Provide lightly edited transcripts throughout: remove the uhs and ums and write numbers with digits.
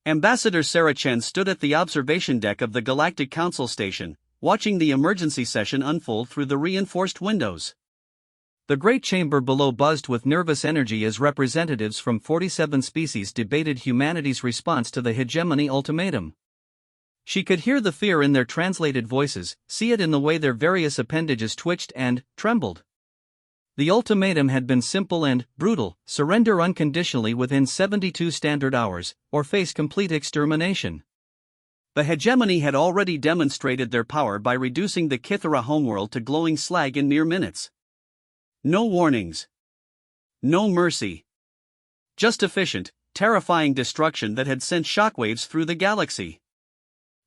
Ambassador Sarah Chen stood at the observation deck of the Galactic Council station, watching the emergency session unfold through the reinforced windows. The great chamber below buzzed with nervous energy as representatives from 47 species debated humanity's response to the hegemony ultimatum. She could hear the fear in their translated voices, see it in the way their various appendages twitched and trembled. The ultimatum had been simple and brutal: surrender unconditionally within 72 standard hours, or face complete extermination. The hegemony had already demonstrated their power by reducing the Kythera homeworld to glowing slag in mere minutes. No warnings. No mercy. Just efficient, terrifying destruction that had sent shockwaves through the galaxy.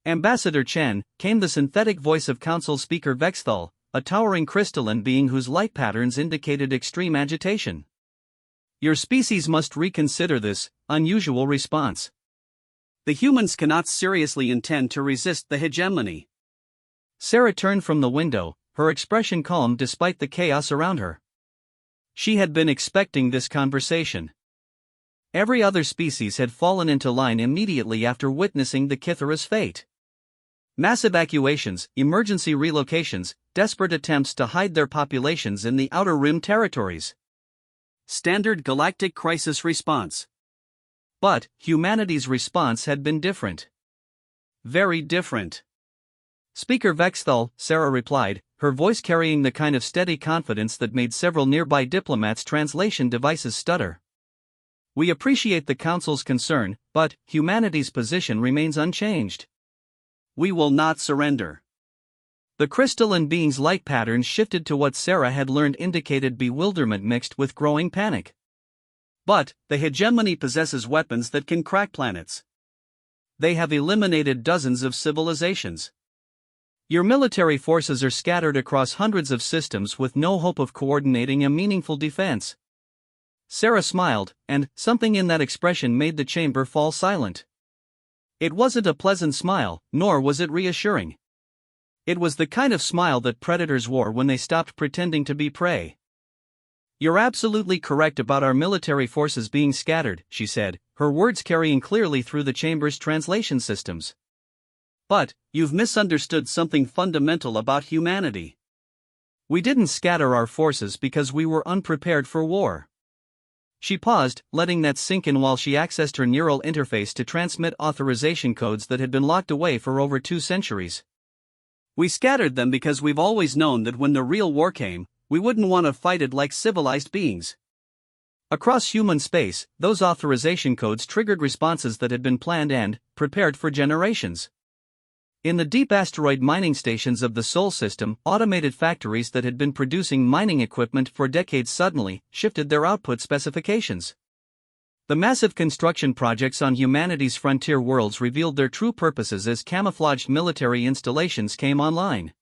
Ambassador Chen, came the synthetic voice of Council Speaker Vexthal, a towering crystalline being whose light patterns indicated extreme agitation. Your species must reconsider this unusual response. The humans cannot seriously intend to resist the hegemony. Sarah turned from the window, her expression calm despite the chaos around her. She had been expecting this conversation. Every other species had fallen into line immediately after witnessing the Kythera's fate. Mass evacuations, emergency relocations, desperate attempts to hide their populations in the Outer Rim territories. Standard galactic crisis response. But humanity's response had been different. Very different. Speaker Vexthal, Sarah replied, her voice carrying the kind of steady confidence that made several nearby diplomats' translation devices stutter. We appreciate the Council's concern, but humanity's position remains unchanged. We will not surrender. The crystalline being's light patterns shifted to what Sarah had learned indicated bewilderment mixed with growing panic. But the hegemony possesses weapons that can crack planets. They have eliminated dozens of civilizations. Your military forces are scattered across hundreds of systems with no hope of coordinating a meaningful defense. Sarah smiled, and something in that expression made the chamber fall silent. It wasn't a pleasant smile, nor was it reassuring. It was the kind of smile that predators wore when they stopped pretending to be prey. You're absolutely correct about our military forces being scattered, she said, her words carrying clearly through the chamber's translation systems. But, you've misunderstood something fundamental about humanity. We didn't scatter our forces because we were unprepared for war. She paused, letting that sink in while she accessed her neural interface to transmit authorization codes that had been locked away for over 2 centuries. We scattered them because we've always known that when the real war came, we wouldn't want to fight it like civilized beings. Across human space, those authorization codes triggered responses that had been planned and prepared for generations. In the deep asteroid mining stations of the Sol system, automated factories that had been producing mining equipment for decades suddenly shifted their output specifications. The massive construction projects on humanity's frontier worlds revealed their true purposes as camouflaged military installations came online.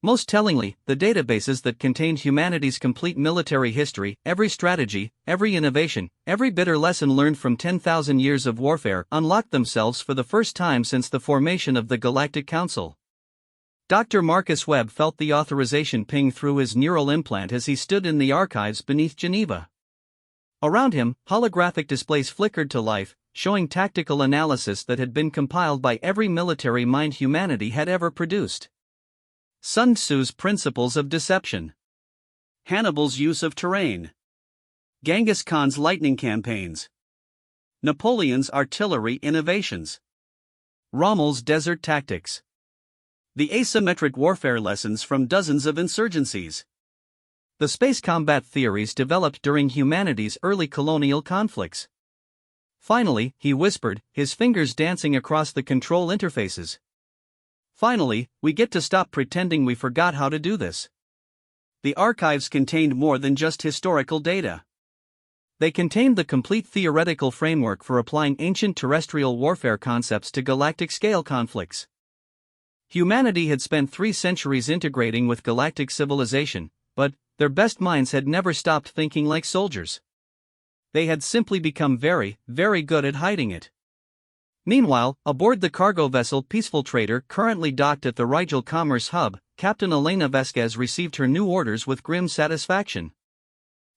Most tellingly, the databases that contained humanity's complete military history, every strategy, every innovation, every bitter lesson learned from 10,000 years of warfare, unlocked themselves for the first time since the formation of the Galactic Council. Dr. Marcus Webb felt the authorization ping through his neural implant as he stood in the archives beneath Geneva. Around him, holographic displays flickered to life, showing tactical analysis that had been compiled by every military mind humanity had ever produced. Sun Tzu's principles of deception. Hannibal's use of terrain. Genghis Khan's lightning campaigns. Napoleon's artillery innovations. Rommel's desert tactics. The asymmetric warfare lessons from dozens of insurgencies. The space combat theories developed during humanity's early colonial conflicts. Finally, he whispered, his fingers dancing across the control interfaces. Finally, we get to stop pretending we forgot how to do this. The archives contained more than just historical data. They contained the complete theoretical framework for applying ancient terrestrial warfare concepts to galactic-scale conflicts. Humanity had spent 3 centuries integrating with galactic civilization, but their best minds had never stopped thinking like soldiers. They had simply become very, very good at hiding it. Meanwhile, aboard the cargo vessel Peaceful Trader currently docked at the Rigel Commerce Hub, Captain Elena Vesquez received her new orders with grim satisfaction.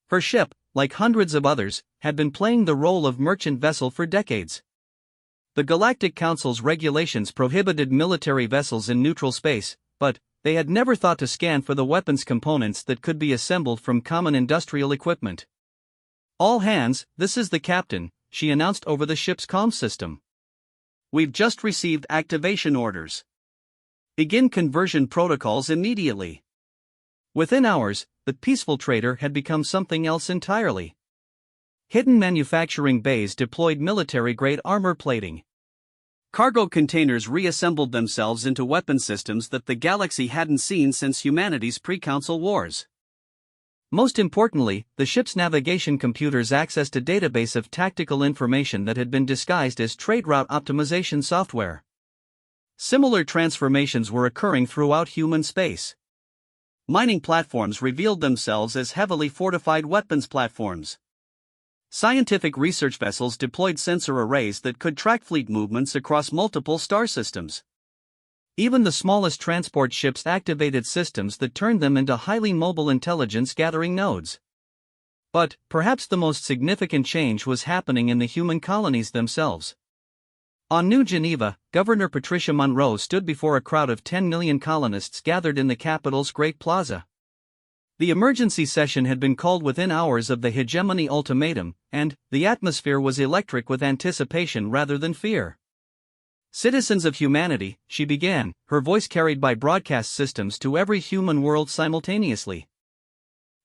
Her ship, like hundreds of others, had been playing the role of merchant vessel for decades. The Galactic Council's regulations prohibited military vessels in neutral space, but they had never thought to scan for the weapons components that could be assembled from common industrial equipment. "All hands, this is the captain," she announced over the ship's comm system. "We've just received activation orders. Begin conversion protocols immediately." Within hours, the peaceful trader had become something else entirely. Hidden manufacturing bays deployed military-grade armor plating. Cargo containers reassembled themselves into weapon systems that the galaxy hadn't seen since humanity's pre-Council wars. Most importantly, the ship's navigation computers accessed a database of tactical information that had been disguised as trade route optimization software. Similar transformations were occurring throughout human space. Mining platforms revealed themselves as heavily fortified weapons platforms. Scientific research vessels deployed sensor arrays that could track fleet movements across multiple star systems. Even the smallest transport ships activated systems that turned them into highly mobile intelligence-gathering nodes. But perhaps the most significant change was happening in the human colonies themselves. On New Geneva, Governor Patricia Monroe stood before a crowd of 10 million colonists gathered in the capital's Great Plaza. The emergency session had been called within hours of the hegemony ultimatum, and the atmosphere was electric with anticipation rather than fear. "Citizens of humanity," she began, her voice carried by broadcast systems to every human world simultaneously.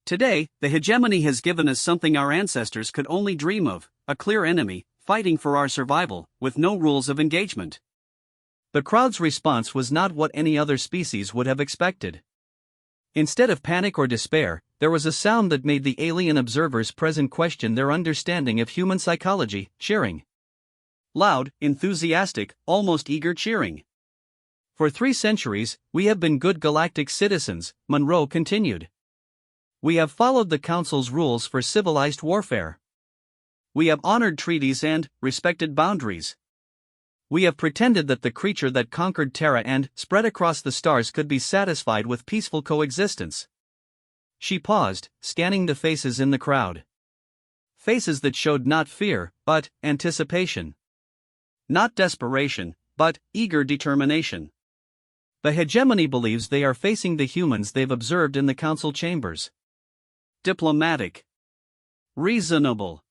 "Today, the hegemony has given us something our ancestors could only dream of, a clear enemy, fighting for our survival, with no rules of engagement." The crowd's response was not what any other species would have expected. Instead of panic or despair, there was a sound that made the alien observers present question their understanding of human psychology: cheering. Loud, enthusiastic, almost eager cheering. "For 3 centuries, we have been good galactic citizens," Monroe continued. "We have followed the Council's rules for civilized warfare. We have honored treaties and respected boundaries. We have pretended that the creature that conquered Terra and spread across the stars could be satisfied with peaceful coexistence." She paused, scanning the faces in the crowd. Faces that showed not fear, but anticipation. Not desperation, but eager determination. The hegemony believes they are facing the humans they've observed in the council chambers. Diplomatic. Reasonable.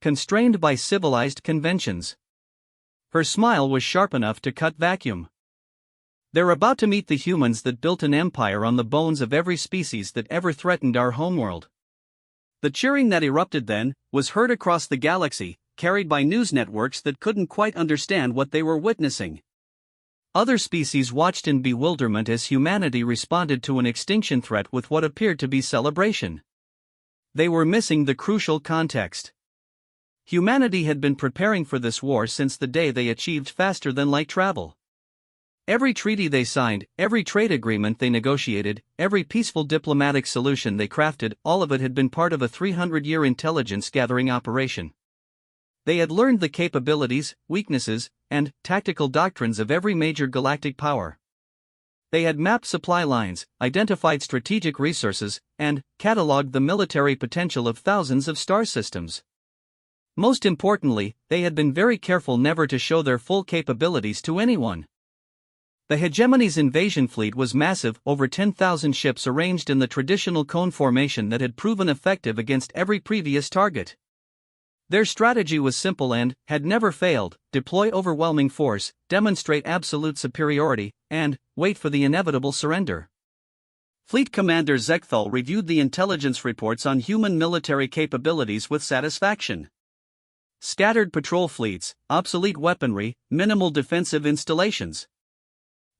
Constrained by civilized conventions. Her smile was sharp enough to cut vacuum. "They're about to meet the humans that built an empire on the bones of every species that ever threatened our homeworld." The cheering that erupted then was heard across the galaxy, carried by news networks that couldn't quite understand what they were witnessing. Other species watched in bewilderment as humanity responded to an extinction threat with what appeared to be celebration. They were missing the crucial context. Humanity had been preparing for this war since the day they achieved faster-than-light travel. Every treaty they signed, every trade agreement they negotiated, every peaceful diplomatic solution they crafted, all of it had been part of a 300-year intelligence-gathering operation. They had learned the capabilities, weaknesses, and tactical doctrines of every major galactic power. They had mapped supply lines, identified strategic resources, and cataloged the military potential of thousands of star systems. Most importantly, they had been very careful never to show their full capabilities to anyone. The hegemony's invasion fleet was massive, over 10,000 ships arranged in the traditional cone formation that had proven effective against every previous target. Their strategy was simple and had never failed: deploy overwhelming force, demonstrate absolute superiority, and wait for the inevitable surrender. Fleet Commander Zekthal reviewed the intelligence reports on human military capabilities with satisfaction. Scattered patrol fleets, obsolete weaponry, minimal defensive installations.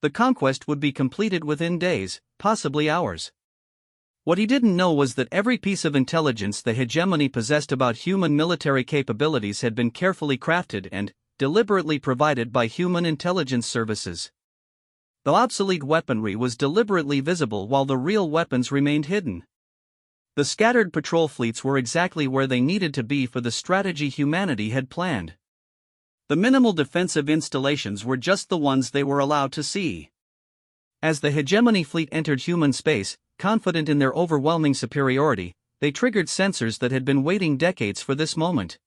The conquest would be completed within days, possibly hours. What he didn't know was that every piece of intelligence the hegemony possessed about human military capabilities had been carefully crafted and deliberately provided by human intelligence services. The obsolete weaponry was deliberately visible while the real weapons remained hidden. The scattered patrol fleets were exactly where they needed to be for the strategy humanity had planned. The minimal defensive installations were just the ones they were allowed to see. As the hegemony fleet entered human space, confident in their overwhelming superiority, they triggered sensors that had been waiting decades for this moment.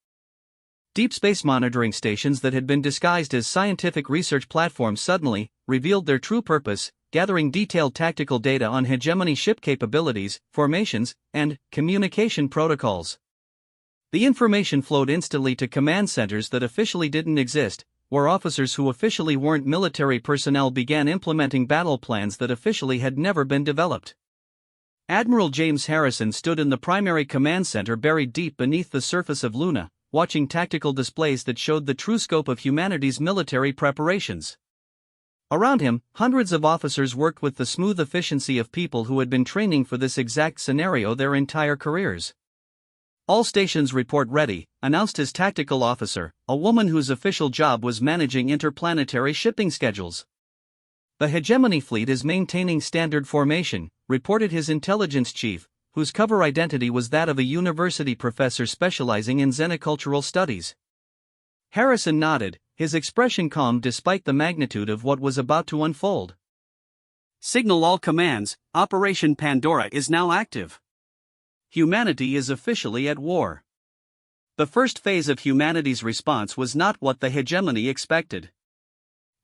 Deep space monitoring stations that had been disguised as scientific research platforms suddenly revealed their true purpose, gathering detailed tactical data on hegemony ship capabilities, formations, and communication protocols. The information flowed instantly to command centers that officially didn't exist, where officers who officially weren't military personnel began implementing battle plans that officially had never been developed. Admiral James Harrison stood in the primary command center buried deep beneath the surface of Luna, watching tactical displays that showed the true scope of humanity's military preparations. Around him, hundreds of officers worked with the smooth efficiency of people who had been training for this exact scenario their entire careers. "All stations report ready," announced his tactical officer, a woman whose official job was managing interplanetary shipping schedules. "The hegemony fleet is maintaining standard formation," reported his intelligence chief, whose cover identity was that of a university professor specializing in xenocultural studies. Harrison nodded, his expression calm despite the magnitude of what was about to unfold. "Signal all commands, Operation Pandora is now active. Humanity is officially at war." The first phase of humanity's response was not what the hegemony expected.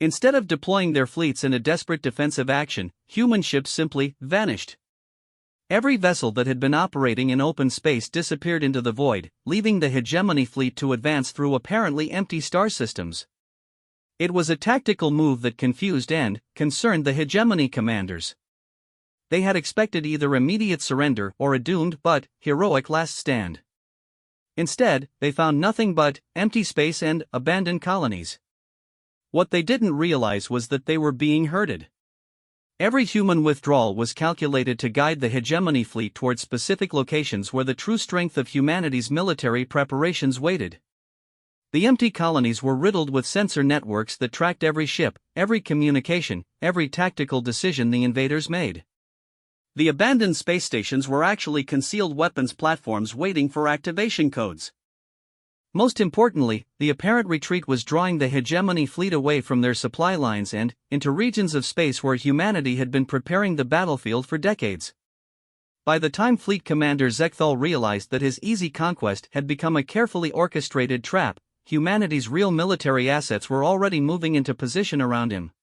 Instead of deploying their fleets in a desperate defensive action, human ships simply vanished. Every vessel that had been operating in open space disappeared into the void, leaving the hegemony fleet to advance through apparently empty star systems. It was a tactical move that confused and concerned the hegemony commanders. They had expected either immediate surrender or a doomed but heroic last stand. Instead, they found nothing but empty space and abandoned colonies. What they didn't realize was that they were being herded. Every human withdrawal was calculated to guide the hegemony fleet towards specific locations where the true strength of humanity's military preparations waited. The empty colonies were riddled with sensor networks that tracked every ship, every communication, every tactical decision the invaders made. The abandoned space stations were actually concealed weapons platforms waiting for activation codes. Most importantly, the apparent retreat was drawing the hegemony fleet away from their supply lines and into regions of space where humanity had been preparing the battlefield for decades. By the time Fleet Commander Zekthal realized that his easy conquest had become a carefully orchestrated trap, humanity's real military assets were already moving into position around him.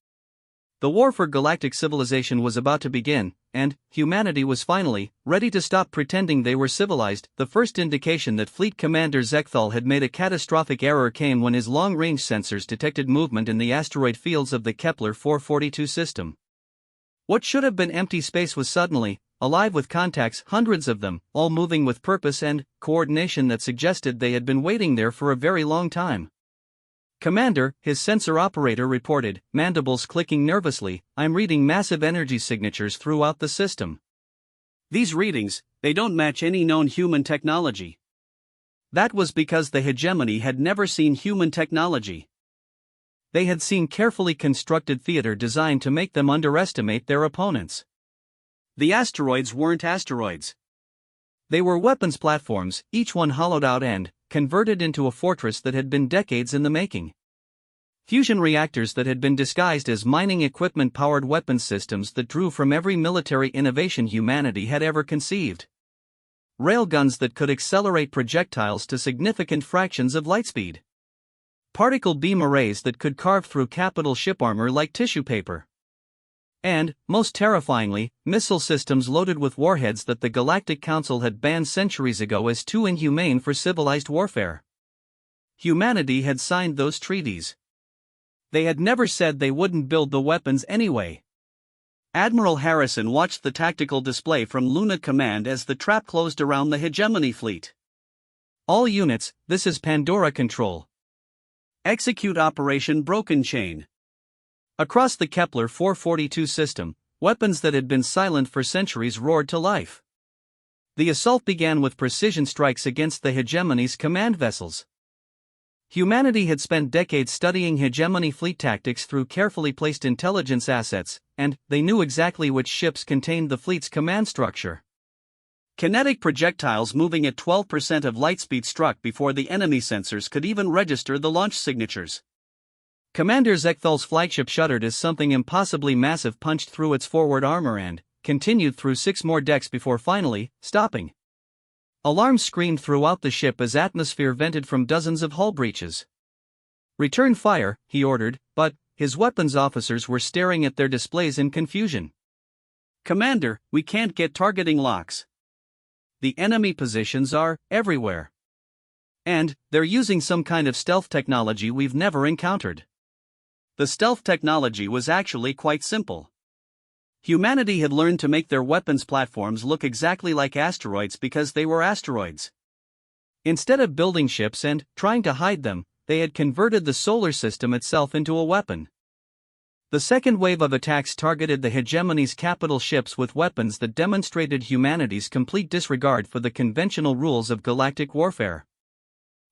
The war for galactic civilization was about to begin, and humanity was finally ready to stop pretending they were civilized. The first indication that Fleet Commander Zekthal had made a catastrophic error came when his long-range sensors detected movement in the asteroid fields of the Kepler 442 system. What should have been empty space was suddenly alive with contacts, hundreds of them, all moving with purpose and coordination that suggested they had been waiting there for a very long time. "Commander," his sensor operator reported, mandibles clicking nervously, "I'm reading massive energy signatures throughout the system. These readings, they don't match any known human technology." That was because the hegemony had never seen human technology. They had seen carefully constructed theater designed to make them underestimate their opponents. The asteroids weren't asteroids. They were weapons platforms, each one hollowed out and converted into a fortress that had been decades in the making. Fusion reactors that had been disguised as mining equipment powered weapons systems that drew from every military innovation humanity had ever conceived. Railguns that could accelerate projectiles to significant fractions of light speed. Particle beam arrays that could carve through capital ship armor like tissue paper. And, most terrifyingly, missile systems loaded with warheads that the Galactic Council had banned centuries ago as too inhumane for civilized warfare. Humanity had signed those treaties. They had never said they wouldn't build the weapons anyway. Admiral Harrison watched the tactical display from Luna Command as the trap closed around the hegemony fleet. "All units, this is Pandora Control. Execute Operation Broken Chain." Across the Kepler 442 system, weapons that had been silent for centuries roared to life. The assault began with precision strikes against the hegemony's command vessels. Humanity had spent decades studying hegemony fleet tactics through carefully placed intelligence assets, and they knew exactly which ships contained the fleet's command structure. Kinetic projectiles moving at 12% of light speed struck before the enemy sensors could even register the launch signatures. Commander Zekthal's flagship shuddered as something impossibly massive punched through its forward armor and continued through 6 more decks before finally stopping. Alarms screamed throughout the ship as atmosphere vented from dozens of hull breaches. "Return fire," he ordered, but his weapons officers were staring at their displays in confusion. "Commander, we can't get targeting locks. The enemy positions are everywhere. And they're using some kind of stealth technology we've never encountered." The stealth technology was actually quite simple. Humanity had learned to make their weapons platforms look exactly like asteroids because they were asteroids. Instead of building ships and trying to hide them, they had converted the solar system itself into a weapon. The second wave of attacks targeted the hegemony's capital ships with weapons that demonstrated humanity's complete disregard for the conventional rules of galactic warfare.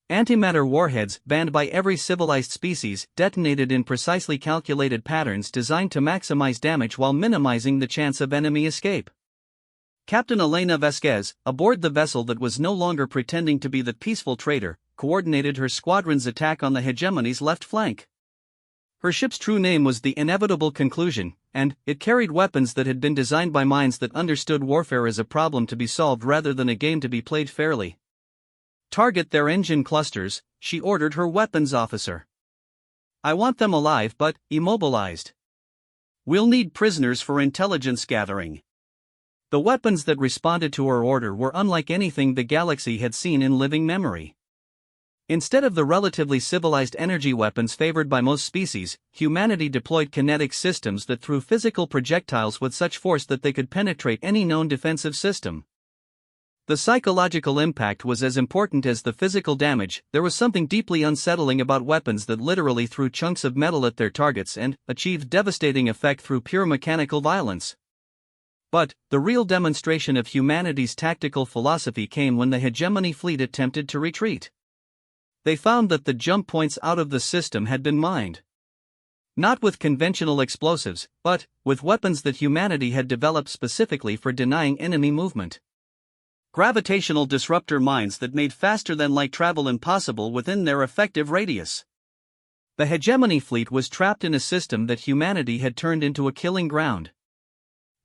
Antimatter warheads, banned by every civilized species, detonated in precisely calculated patterns designed to maximize damage while minimizing the chance of enemy escape. Captain Elena Vasquez, aboard the vessel that was no longer pretending to be the peaceful trader, coordinated her squadron's attack on the hegemony's left flank. Her ship's true name was the Inevitable Conclusion, and it carried weapons that had been designed by minds that understood warfare as a problem to be solved rather than a game to be played fairly. "Target their engine clusters," she ordered her weapons officer. "I want them alive but immobilized. We'll need prisoners for intelligence gathering." The weapons that responded to her order were unlike anything the galaxy had seen in living memory. Instead of the relatively civilized energy weapons favored by most species, humanity deployed kinetic systems that threw physical projectiles with such force that they could penetrate any known defensive system. The psychological impact was as important as the physical damage. There was something deeply unsettling about weapons that literally threw chunks of metal at their targets and achieved devastating effect through pure mechanical violence. But the real demonstration of humanity's tactical philosophy came when the hegemony fleet attempted to retreat. They found that the jump points out of the system had been mined. Not with conventional explosives, but with weapons that humanity had developed specifically for denying enemy movement. Gravitational disruptor mines that made faster-than-light travel impossible within their effective radius. The hegemony fleet was trapped in a system that humanity had turned into a killing ground.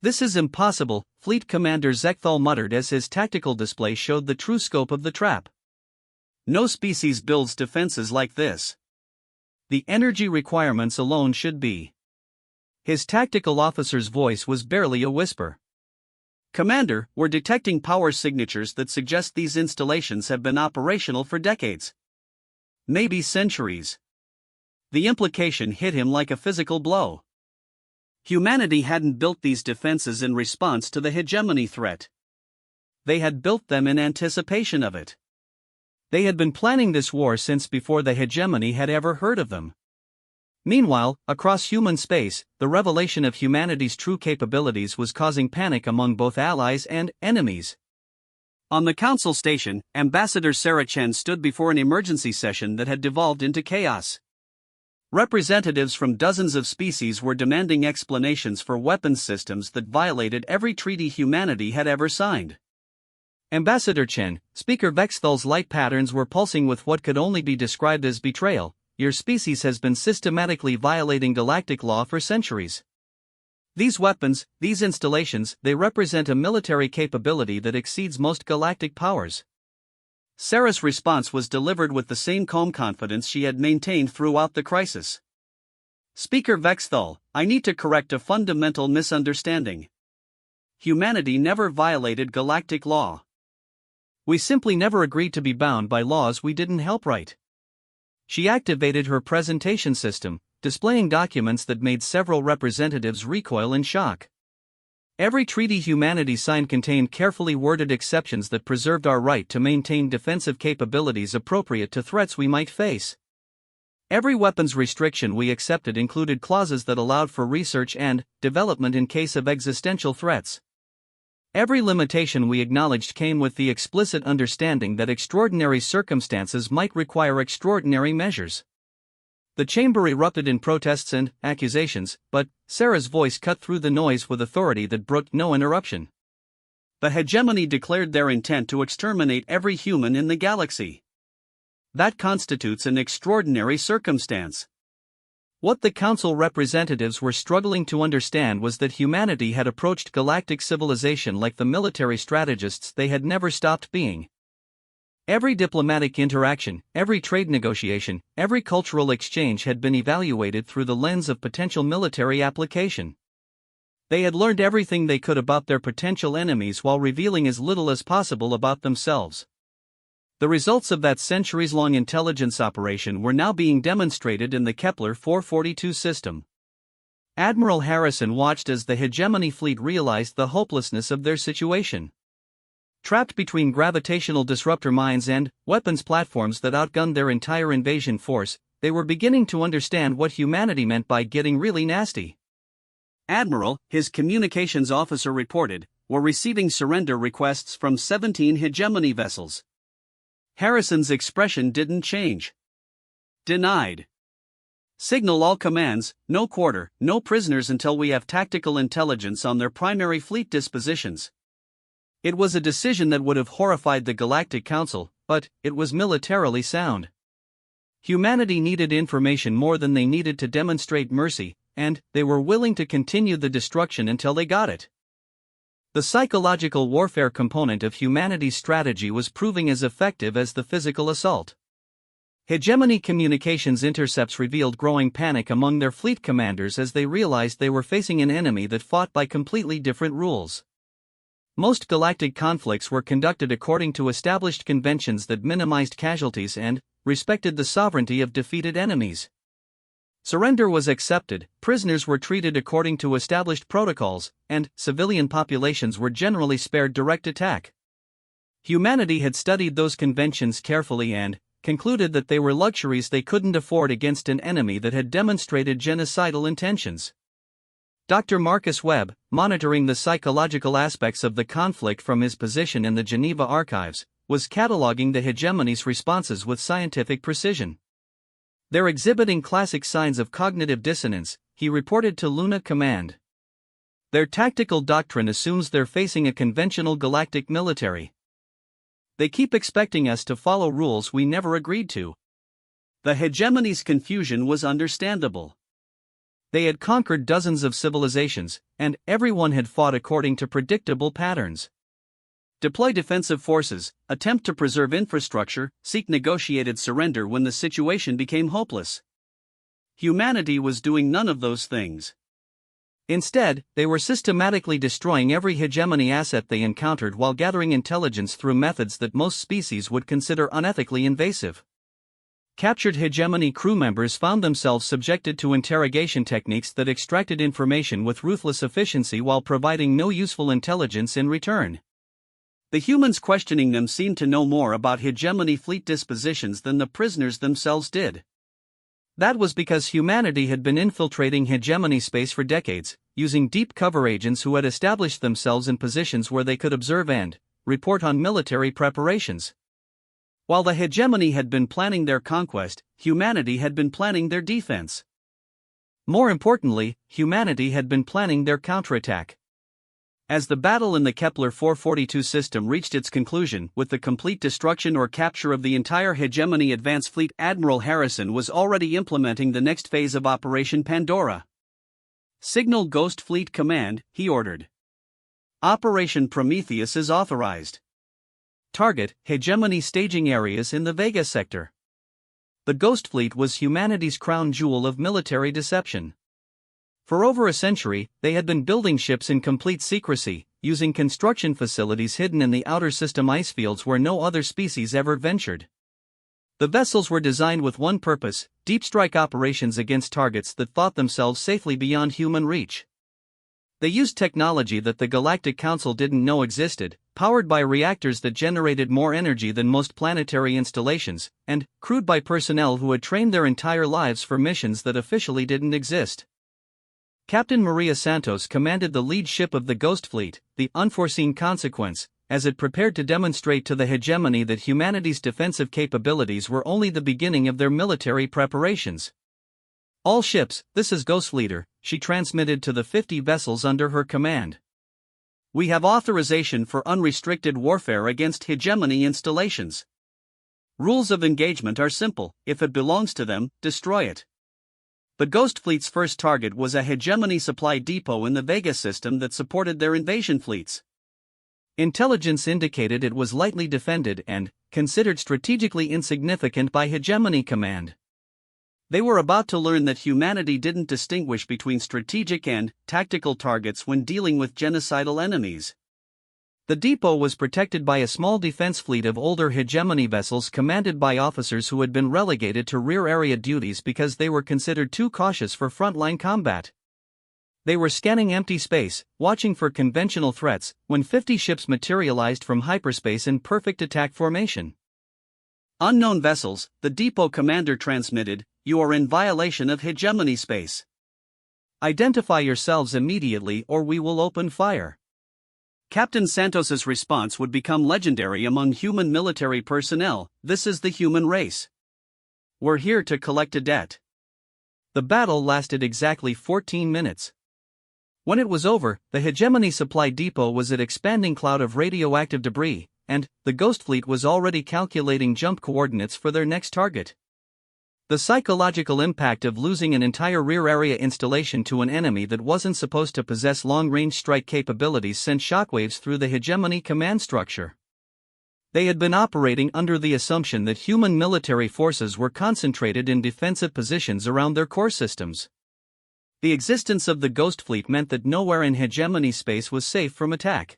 "This is impossible," Fleet Commander Zekthal muttered as his tactical display showed the true scope of the trap. "No species builds defenses like this. The energy requirements alone should be." His tactical officer's voice was barely a whisper. "Commander, we're detecting power signatures that suggest these installations have been operational for decades. Maybe centuries." The implication hit him like a physical blow. Humanity hadn't built these defenses in response to the hegemony threat. They had built them in anticipation of it. They had been planning this war since before the hegemony had ever heard of them. Meanwhile, across human space, the revelation of humanity's true capabilities was causing panic among both allies and enemies. On the council station, Ambassador Sarah Chen stood before an emergency session that had devolved into chaos. Representatives from dozens of species were demanding explanations for weapons systems that violated every treaty humanity had ever signed. "Ambassador Chen," Speaker Vexthal's light patterns were pulsing with what could only be described as betrayal. "Your species has been systematically violating galactic law for centuries. These weapons, these installations, they represent a military capability that exceeds most galactic powers." Sarah's response was delivered with the same calm confidence she had maintained throughout the crisis. "Speaker Vexthal, I need to correct a fundamental misunderstanding. Humanity never violated galactic law. We simply never agreed to be bound by laws we didn't help write." She activated her presentation system, displaying documents that made several representatives recoil in shock. Every treaty humanity signed contained carefully worded exceptions that preserved our right to maintain defensive capabilities appropriate to threats we might face. Every weapons restriction we accepted included clauses that allowed for research and development in case of existential threats. Every limitation we acknowledged came with the explicit understanding that extraordinary circumstances might require extraordinary measures. The chamber erupted in protests and accusations, but Sarah's voice cut through the noise with authority that brooked no interruption. "The hegemony declared their intent to exterminate every human in the galaxy. That constitutes an extraordinary circumstance." What the council representatives were struggling to understand was that humanity had approached galactic civilization like the military strategists they had never stopped being. Every diplomatic interaction, every trade negotiation, every cultural exchange had been evaluated through the lens of potential military application. They had learned everything they could about their potential enemies while revealing as little as possible about themselves. The results of that centuries-long intelligence operation were now being demonstrated in the Kepler 442 system. Admiral Harrison watched as the hegemony fleet realized the hopelessness of their situation. Trapped between gravitational disruptor mines and weapons platforms that outgunned their entire invasion force, they were beginning to understand what humanity meant by getting really nasty. Admiral, his communications officer reported, were receiving surrender requests from 17 hegemony vessels. Harrison's expression didn't change. Denied. Signal all commands, no quarter, no prisoners until we have tactical intelligence on their primary fleet dispositions. It was a decision that would have horrified the Galactic Council, but it was militarily sound. Humanity needed information more than they needed to demonstrate mercy, and they were willing to continue the destruction until they got it. The psychological warfare component of humanity's strategy was proving as effective as the physical assault. Hegemony communications intercepts revealed growing panic among their fleet commanders as they realized they were facing an enemy that fought by completely different rules. Most galactic conflicts were conducted according to established conventions that minimized casualties and respected the sovereignty of defeated enemies. Surrender was accepted, prisoners were treated according to established protocols, and civilian populations were generally spared direct attack. Humanity had studied those conventions carefully and concluded that they were luxuries they couldn't afford against an enemy that had demonstrated genocidal intentions. Dr. Marcus Webb, monitoring the psychological aspects of the conflict from his position in the Geneva archives, was cataloging the hegemony's responses with scientific precision. They're exhibiting classic signs of cognitive dissonance, he reported to Luna Command. Their tactical doctrine assumes they're facing a conventional galactic military. They keep expecting us to follow rules we never agreed to. The hegemony's confusion was understandable. They had conquered dozens of civilizations, and everyone had fought according to predictable patterns. Deploy defensive forces, attempt to preserve infrastructure, seek negotiated surrender when the situation became hopeless. Humanity was doing none of those things. Instead, they were systematically destroying every hegemony asset they encountered while gathering intelligence through methods that most species would consider unethically invasive. Captured hegemony crew members found themselves subjected to interrogation techniques that extracted information with ruthless efficiency while providing no useful intelligence in return. The humans questioning them seemed to know more about hegemony fleet dispositions than the prisoners themselves did. That was because humanity had been infiltrating hegemony space for decades, using deep cover agents who had established themselves in positions where they could observe and report on military preparations. While the hegemony had been planning their conquest, humanity had been planning their defense. More importantly, humanity had been planning their counterattack. As the battle in the Kepler 442 system reached its conclusion with the complete destruction or capture of the entire hegemony advance fleet, Admiral Harrison was already implementing the next phase of Operation Pandora. Signal Ghost Fleet Command, he ordered. Operation Prometheus is authorized. Target, hegemony staging areas in the Vega sector. The Ghost Fleet was humanity's crown jewel of military deception. For over a century, they had been building ships in complete secrecy, using construction facilities hidden in the outer system ice fields where no other species ever ventured. The vessels were designed with one purpose: deep strike operations against targets that thought themselves safely beyond human reach. They used technology that the Galactic Council didn't know existed, powered by reactors that generated more energy than most planetary installations, and crewed by personnel who had trained their entire lives for missions that officially didn't exist. Captain Maria Santos commanded the lead ship of the Ghost Fleet, the Unforeseen Consequence, as it prepared to demonstrate to the hegemony that humanity's defensive capabilities were only the beginning of their military preparations. All ships, this is Ghost Leader, she transmitted to the 50 vessels under her command. We have authorization for unrestricted warfare against hegemony installations. Rules of engagement are simple: if it belongs to them, destroy it. The Ghost Fleet's first target was a hegemony supply depot in the Vega system that supported their invasion fleets. Intelligence indicated it was lightly defended and considered strategically insignificant by Hegemony Command. They were about to learn that humanity didn't distinguish between strategic and tactical targets when dealing with genocidal enemies. The depot was protected by a small defense fleet of older hegemony vessels commanded by officers who had been relegated to rear area duties because they were considered too cautious for frontline combat. They were scanning empty space, watching for conventional threats, when 50 ships materialized from hyperspace in perfect attack formation. Unknown vessels, the depot commander transmitted, "You are in violation of hegemony space. Identify yourselves immediately or we will open fire." Captain Santos's response would become legendary among human military personnel: "This is the human race. We're here to collect a debt." The battle lasted exactly 14 minutes. When it was over, the Hegemony Supply Depot was an expanding cloud of radioactive debris, and the Ghost Fleet was already calculating jump coordinates for their next target. The psychological impact of losing an entire rear area installation to an enemy that wasn't supposed to possess long-range strike capabilities sent shockwaves through the Hegemony command structure. They had been operating under the assumption that human military forces were concentrated in defensive positions around their core systems. The existence of the Ghost Fleet meant that nowhere in hegemony space was safe from attack.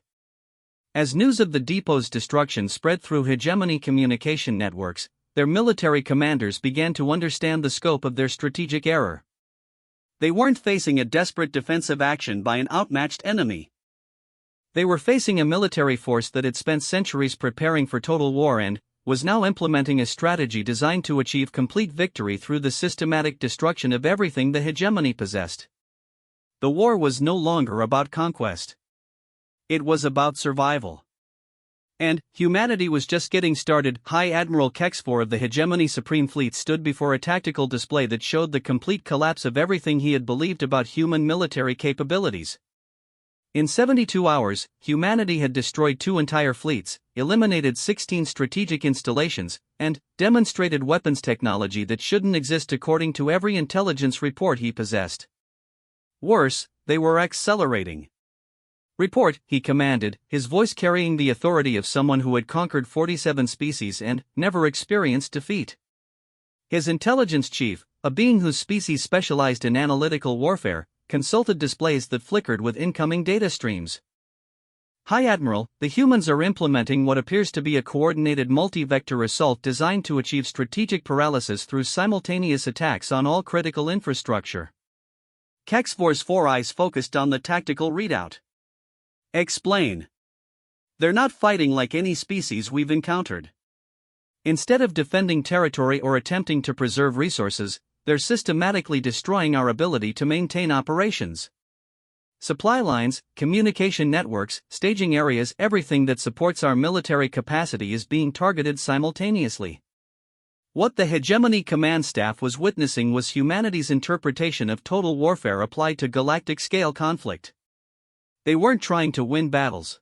As news of the depot's destruction spread through hegemony communication networks, their military commanders began to understand the scope of their strategic error. They weren't facing a desperate defensive action by an outmatched enemy. They were facing a military force that had spent centuries preparing for total war and was now implementing a strategy designed to achieve complete victory through the systematic destruction of everything the hegemony possessed. The war was no longer about conquest. It was about survival. And humanity was just getting started. High Admiral Kexfor of the Hegemony Supreme Fleet stood before a tactical display that showed the complete collapse of everything he had believed about human military capabilities. In 72 hours, humanity had destroyed 2 entire fleets, eliminated 16 strategic installations, and demonstrated weapons technology that shouldn't exist according to every intelligence report he possessed. Worse, they were accelerating. "Report," he commanded, his voice carrying the authority of someone who had conquered 47 species and never experienced defeat. His intelligence chief, a being whose species specialized in analytical warfare, consulted displays that flickered with incoming data streams. "High Admiral, the humans are implementing what appears to be a coordinated multi-vector assault designed to achieve strategic paralysis through simultaneous attacks on all critical infrastructure." Kexfor's 4 eyes focused on the tactical readout. "Explain." "They're not fighting like any species we've encountered. Instead of defending territory or attempting to preserve resources, they're systematically destroying our ability to maintain operations. Supply lines, communication networks, staging areas, everything that supports our military capacity is being targeted simultaneously." What the Hegemony Command Staff was witnessing was humanity's interpretation of total warfare applied to galactic-scale conflict. They weren't trying to win battles.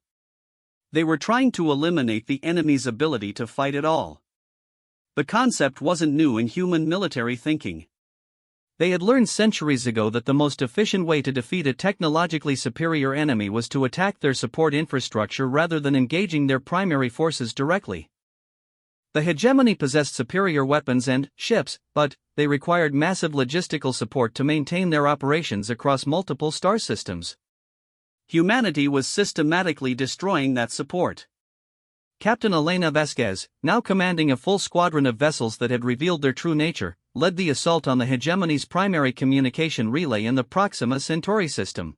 They were trying to eliminate the enemy's ability to fight at all. The concept wasn't new in human military thinking. They had learned centuries ago that the most efficient way to defeat a technologically superior enemy was to attack their support infrastructure rather than engaging their primary forces directly. The hegemony possessed superior weapons and ships, but they required massive logistical support to maintain their operations across multiple star systems. Humanity was systematically destroying that support. Captain Elena Vasquez, now commanding a full squadron of vessels that had revealed their true nature, led the assault on the hegemony's primary communication relay in the Proxima Centauri system.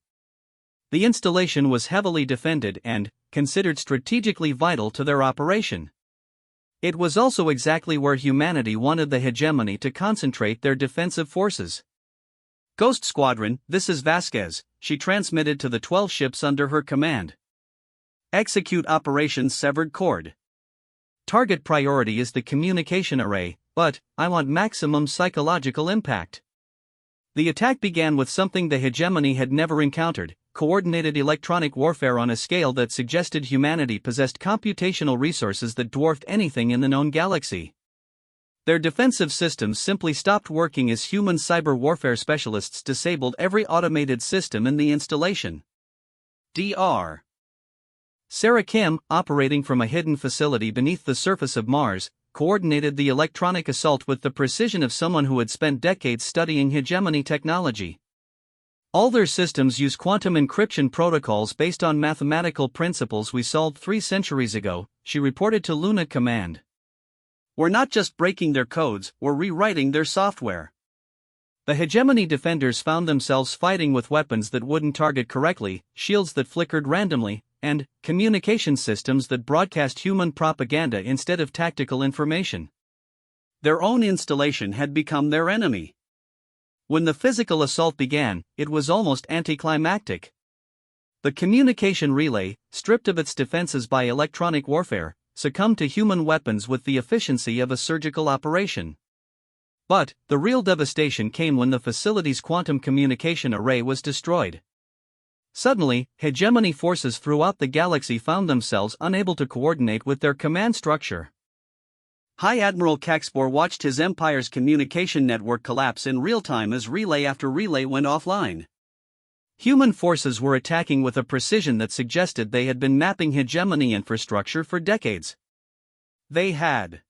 The installation was heavily defended and considered strategically vital to their operation. It was also exactly where humanity wanted the hegemony to concentrate their defensive forces. "Ghost Squadron, this is Vasquez," she transmitted to the 12 ships under her command. "Execute Operation Severed Cord. Target priority is the communication array, but I want maximum psychological impact." The attack began with something the hegemony had never encountered: coordinated electronic warfare on a scale that suggested humanity possessed computational resources that dwarfed anything in the known galaxy. Their defensive systems simply stopped working as human cyber warfare specialists disabled every automated system in the installation. Dr. Sarah Kim, operating from a hidden facility beneath the surface of Mars, coordinated the electronic assault with the precision of someone who had spent decades studying hegemony technology. All their systems use quantum encryption protocols based on mathematical principles we solved 3 centuries ago, she reported to Luna Command. We're not just breaking their codes, we're rewriting their software. The hegemony defenders found themselves fighting with weapons that wouldn't target correctly, shields that flickered randomly, and communication systems that broadcast human propaganda instead of tactical information. Their own installation had become their enemy. When the physical assault began, it was almost anticlimactic. The communication relay, stripped of its defenses by electronic warfare, succumbed to human weapons with the efficiency of a surgical operation. But the real devastation came when the facility's quantum communication array was destroyed. Suddenly, hegemony forces throughout the galaxy found themselves unable to coordinate with their command structure. High Admiral Caxpor watched his empire's communication network collapse in real time as relay after relay went offline. Human forces were attacking with a precision that suggested they had been mapping hegemony infrastructure for decades. They had.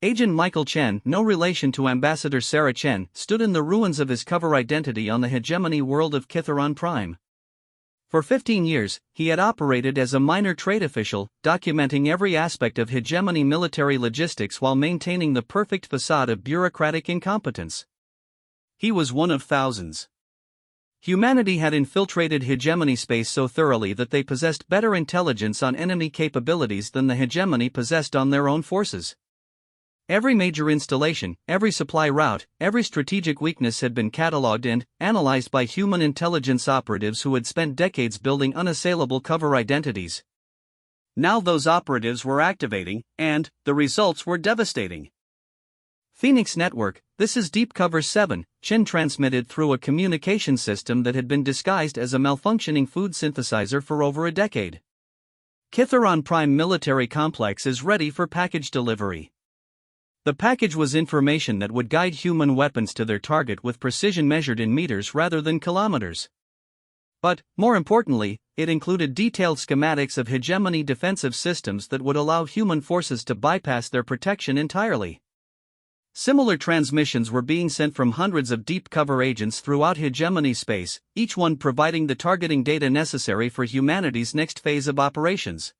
Agent Michael Chen, no relation to Ambassador Sarah Chen, stood in the ruins of his cover identity on the hegemony world of Kitharon Prime. For 15 years, he had operated as a minor trade official, documenting every aspect of hegemony military logistics while maintaining the perfect facade of bureaucratic incompetence. He was one of thousands. Humanity had infiltrated hegemony space so thoroughly that they possessed better intelligence on enemy capabilities than the hegemony possessed on their own forces. Every major installation, every supply route, every strategic weakness had been catalogued and analyzed by human intelligence operatives who had spent decades building unassailable cover identities. Now those operatives were activating, and the results were devastating. Phoenix Network, this is Deep Cover 7, Chen transmitted through a communication system that had been disguised as a malfunctioning food synthesizer for over a decade. Kitharon Prime military complex is ready for package delivery. The package was information that would guide human weapons to their target with precision measured in meters rather than kilometers. But, more importantly, it included detailed schematics of hegemony defensive systems that would allow human forces to bypass their protection entirely. Similar transmissions were being sent from hundreds of deep cover agents throughout hegemony space, each one providing the targeting data necessary for humanity's next phase of operations.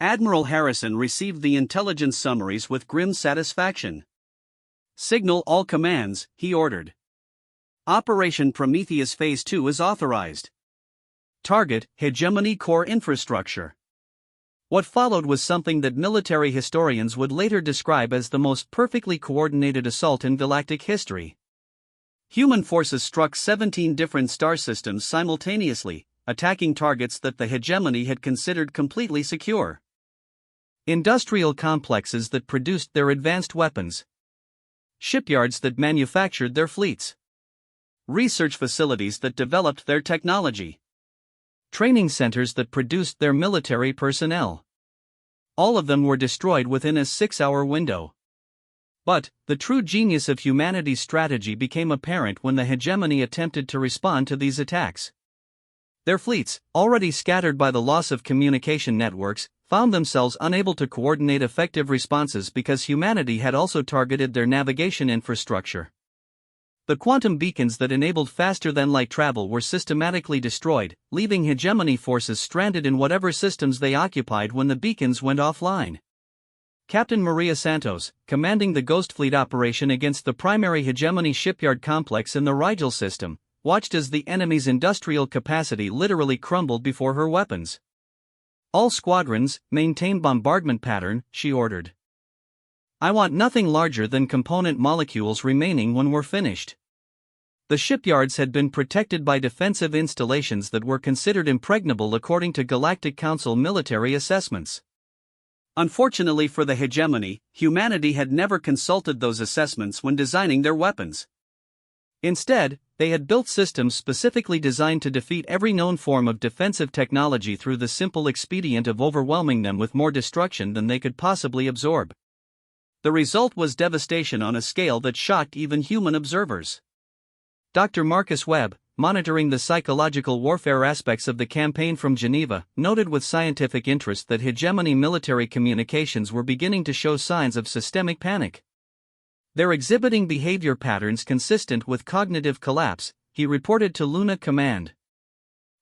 Admiral Harrison received the intelligence summaries with grim satisfaction. Signal all commands, he ordered. Operation Prometheus Phase 2 is authorized. Target, hegemony core infrastructure. What followed was something that military historians would later describe as the most perfectly coordinated assault in galactic history. Human forces struck 17 different star systems simultaneously, attacking targets that the hegemony had considered completely secure. Industrial complexes that produced their advanced weapons. Shipyards that manufactured their fleets. Research facilities that developed their technology. Training centers that produced their military personnel. All of them were destroyed within a 6-hour window. But the true genius of humanity's strategy became apparent when the hegemony attempted to respond to these attacks. Their fleets, already scattered by the loss of communication networks, found themselves unable to coordinate effective responses because humanity had also targeted their navigation infrastructure. The quantum beacons that enabled faster-than-light travel were systematically destroyed, leaving hegemony forces stranded in whatever systems they occupied when the beacons went offline. Captain Maria Santos, commanding the Ghost Fleet operation against the primary hegemony shipyard complex in the Rigel system, watched as the enemy's industrial capacity literally crumbled before her weapons. All squadrons, maintain bombardment pattern, she ordered. I want nothing larger than component molecules remaining when we're finished. The shipyards had been protected by defensive installations that were considered impregnable according to Galactic Council military assessments. Unfortunately for the hegemony, humanity had never consulted those assessments when designing their weapons. Instead, they had built systems specifically designed to defeat every known form of defensive technology through the simple expedient of overwhelming them with more destruction than they could possibly absorb. The result was devastation on a scale that shocked even human observers. Dr. Marcus Webb, monitoring the psychological warfare aspects of the campaign from Geneva, noted with scientific interest that hegemony military communications were beginning to show signs of systemic panic. They're exhibiting behavior patterns consistent with cognitive collapse, he reported to Luna Command.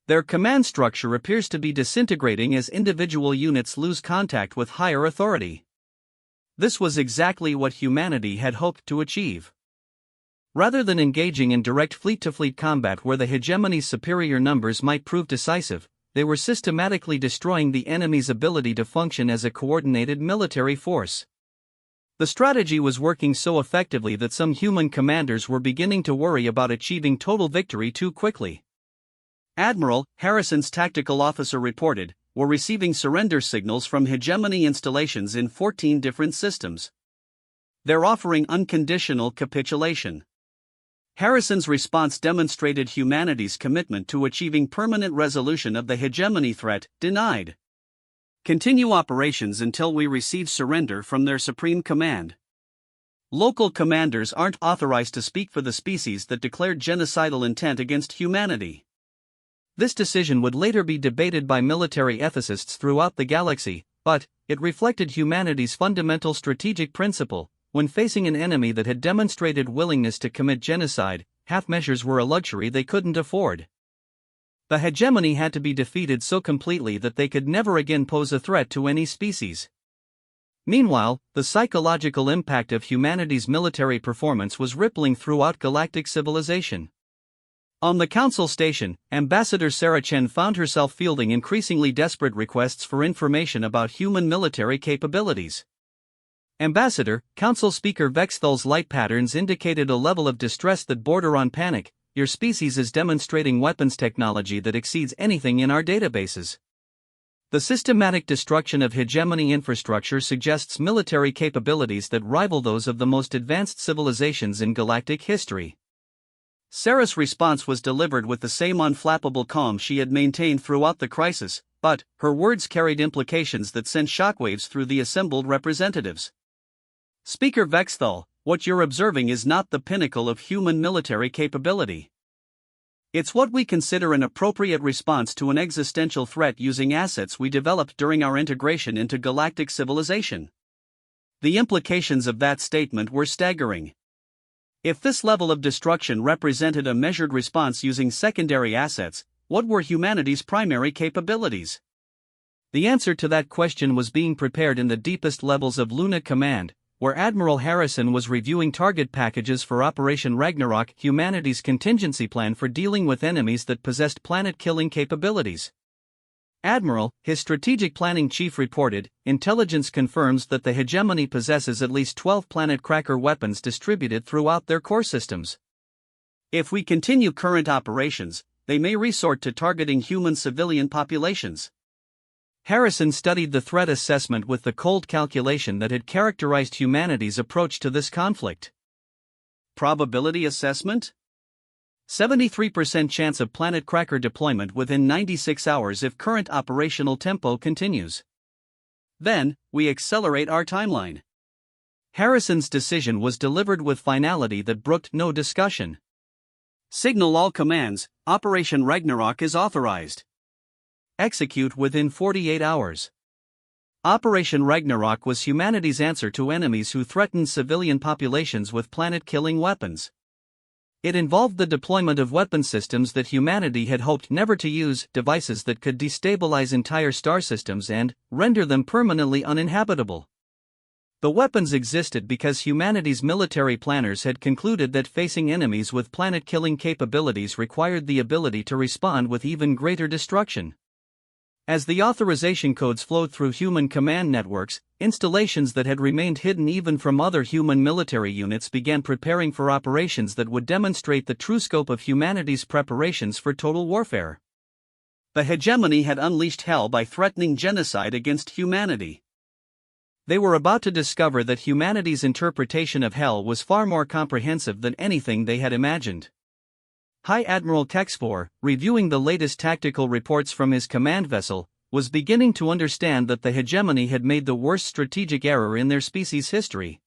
Their command structure appears to be disintegrating as individual units lose contact with higher authority. This was exactly what humanity had hoped to achieve. Rather than engaging in direct fleet-to-fleet combat where the hegemony's superior numbers might prove decisive, they were systematically destroying the enemy's ability to function as a coordinated military force. The strategy was working so effectively that some human commanders were beginning to worry about achieving total victory too quickly. Admiral Harrison's tactical officer reported, "We're receiving surrender signals from hegemony installations in 14 different systems. They're offering unconditional capitulation." Harrison's response demonstrated humanity's commitment to achieving permanent resolution of the hegemony threat. Denied. Continue operations until we receive surrender from their supreme command. Local commanders aren't authorized to speak for the species that declared genocidal intent against humanity. This decision would later be debated by military ethicists throughout the galaxy, but it reflected humanity's fundamental strategic principle. When facing an enemy that had demonstrated willingness to commit genocide, half measures were a luxury they couldn't afford. The hegemony had to be defeated so completely that they could never again pose a threat to any species. Meanwhile, the psychological impact of humanity's military performance was rippling throughout galactic civilization. On the Council Station, Ambassador Sarah Chen found herself fielding increasingly desperate requests for information about human military capabilities. Ambassador, Council Speaker Vexthal's light patterns indicated a level of distress that bordered on panic. Your species is demonstrating weapons technology that exceeds anything in our databases. The systematic destruction of hegemony infrastructure suggests military capabilities that rival those of the most advanced civilizations in galactic history. Sarah's response was delivered with the same unflappable calm she had maintained throughout the crisis, but her words carried implications that sent shockwaves through the assembled representatives. Speaker Vexthal, what you're observing is not the pinnacle of human military capability. It's what we consider an appropriate response to an existential threat using assets we developed during our integration into galactic civilization. The implications of that statement were staggering. If this level of destruction represented a measured response using secondary assets, what were humanity's primary capabilities? The answer to that question was being prepared in the deepest levels of Luna Command, where Admiral Harrison was reviewing target packages for Operation Ragnarok, humanity's contingency plan for dealing with enemies that possessed planet-killing capabilities. Admiral, his strategic planning chief reported, intelligence confirms that the hegemony possesses at least 12 planet-cracker weapons distributed throughout their core systems. If we continue current operations, they may resort to targeting human civilian populations. Harrison studied the threat assessment with the cold calculation that had characterized humanity's approach to this conflict. Probability assessment? 73% chance of planet cracker deployment within 96 hours if current operational tempo continues. Then, we accelerate our timeline. Harrison's decision was delivered with finality that brooked no discussion. Signal all commands, Operation Ragnarok is authorized. Execute within 48 hours. Operation Ragnarok was humanity's answer to enemies who threatened civilian populations with planet-killing weapons. It involved the deployment of weapon systems that humanity had hoped never to use, devices that could destabilize entire star systems and render them permanently uninhabitable. The weapons existed because humanity's military planners had concluded that facing enemies with planet-killing capabilities required the ability to respond with even greater destruction. As the authorization codes flowed through human command networks, installations that had remained hidden even from other human military units began preparing for operations that would demonstrate the true scope of humanity's preparations for total warfare. The hegemony had unleashed hell by threatening genocide against humanity. They were about to discover that humanity's interpretation of hell was far more comprehensive than anything they had imagined. High Admiral Texfor, reviewing the latest tactical reports from his command vessel, was beginning to understand that the hegemony had made the worst strategic error in their species' history.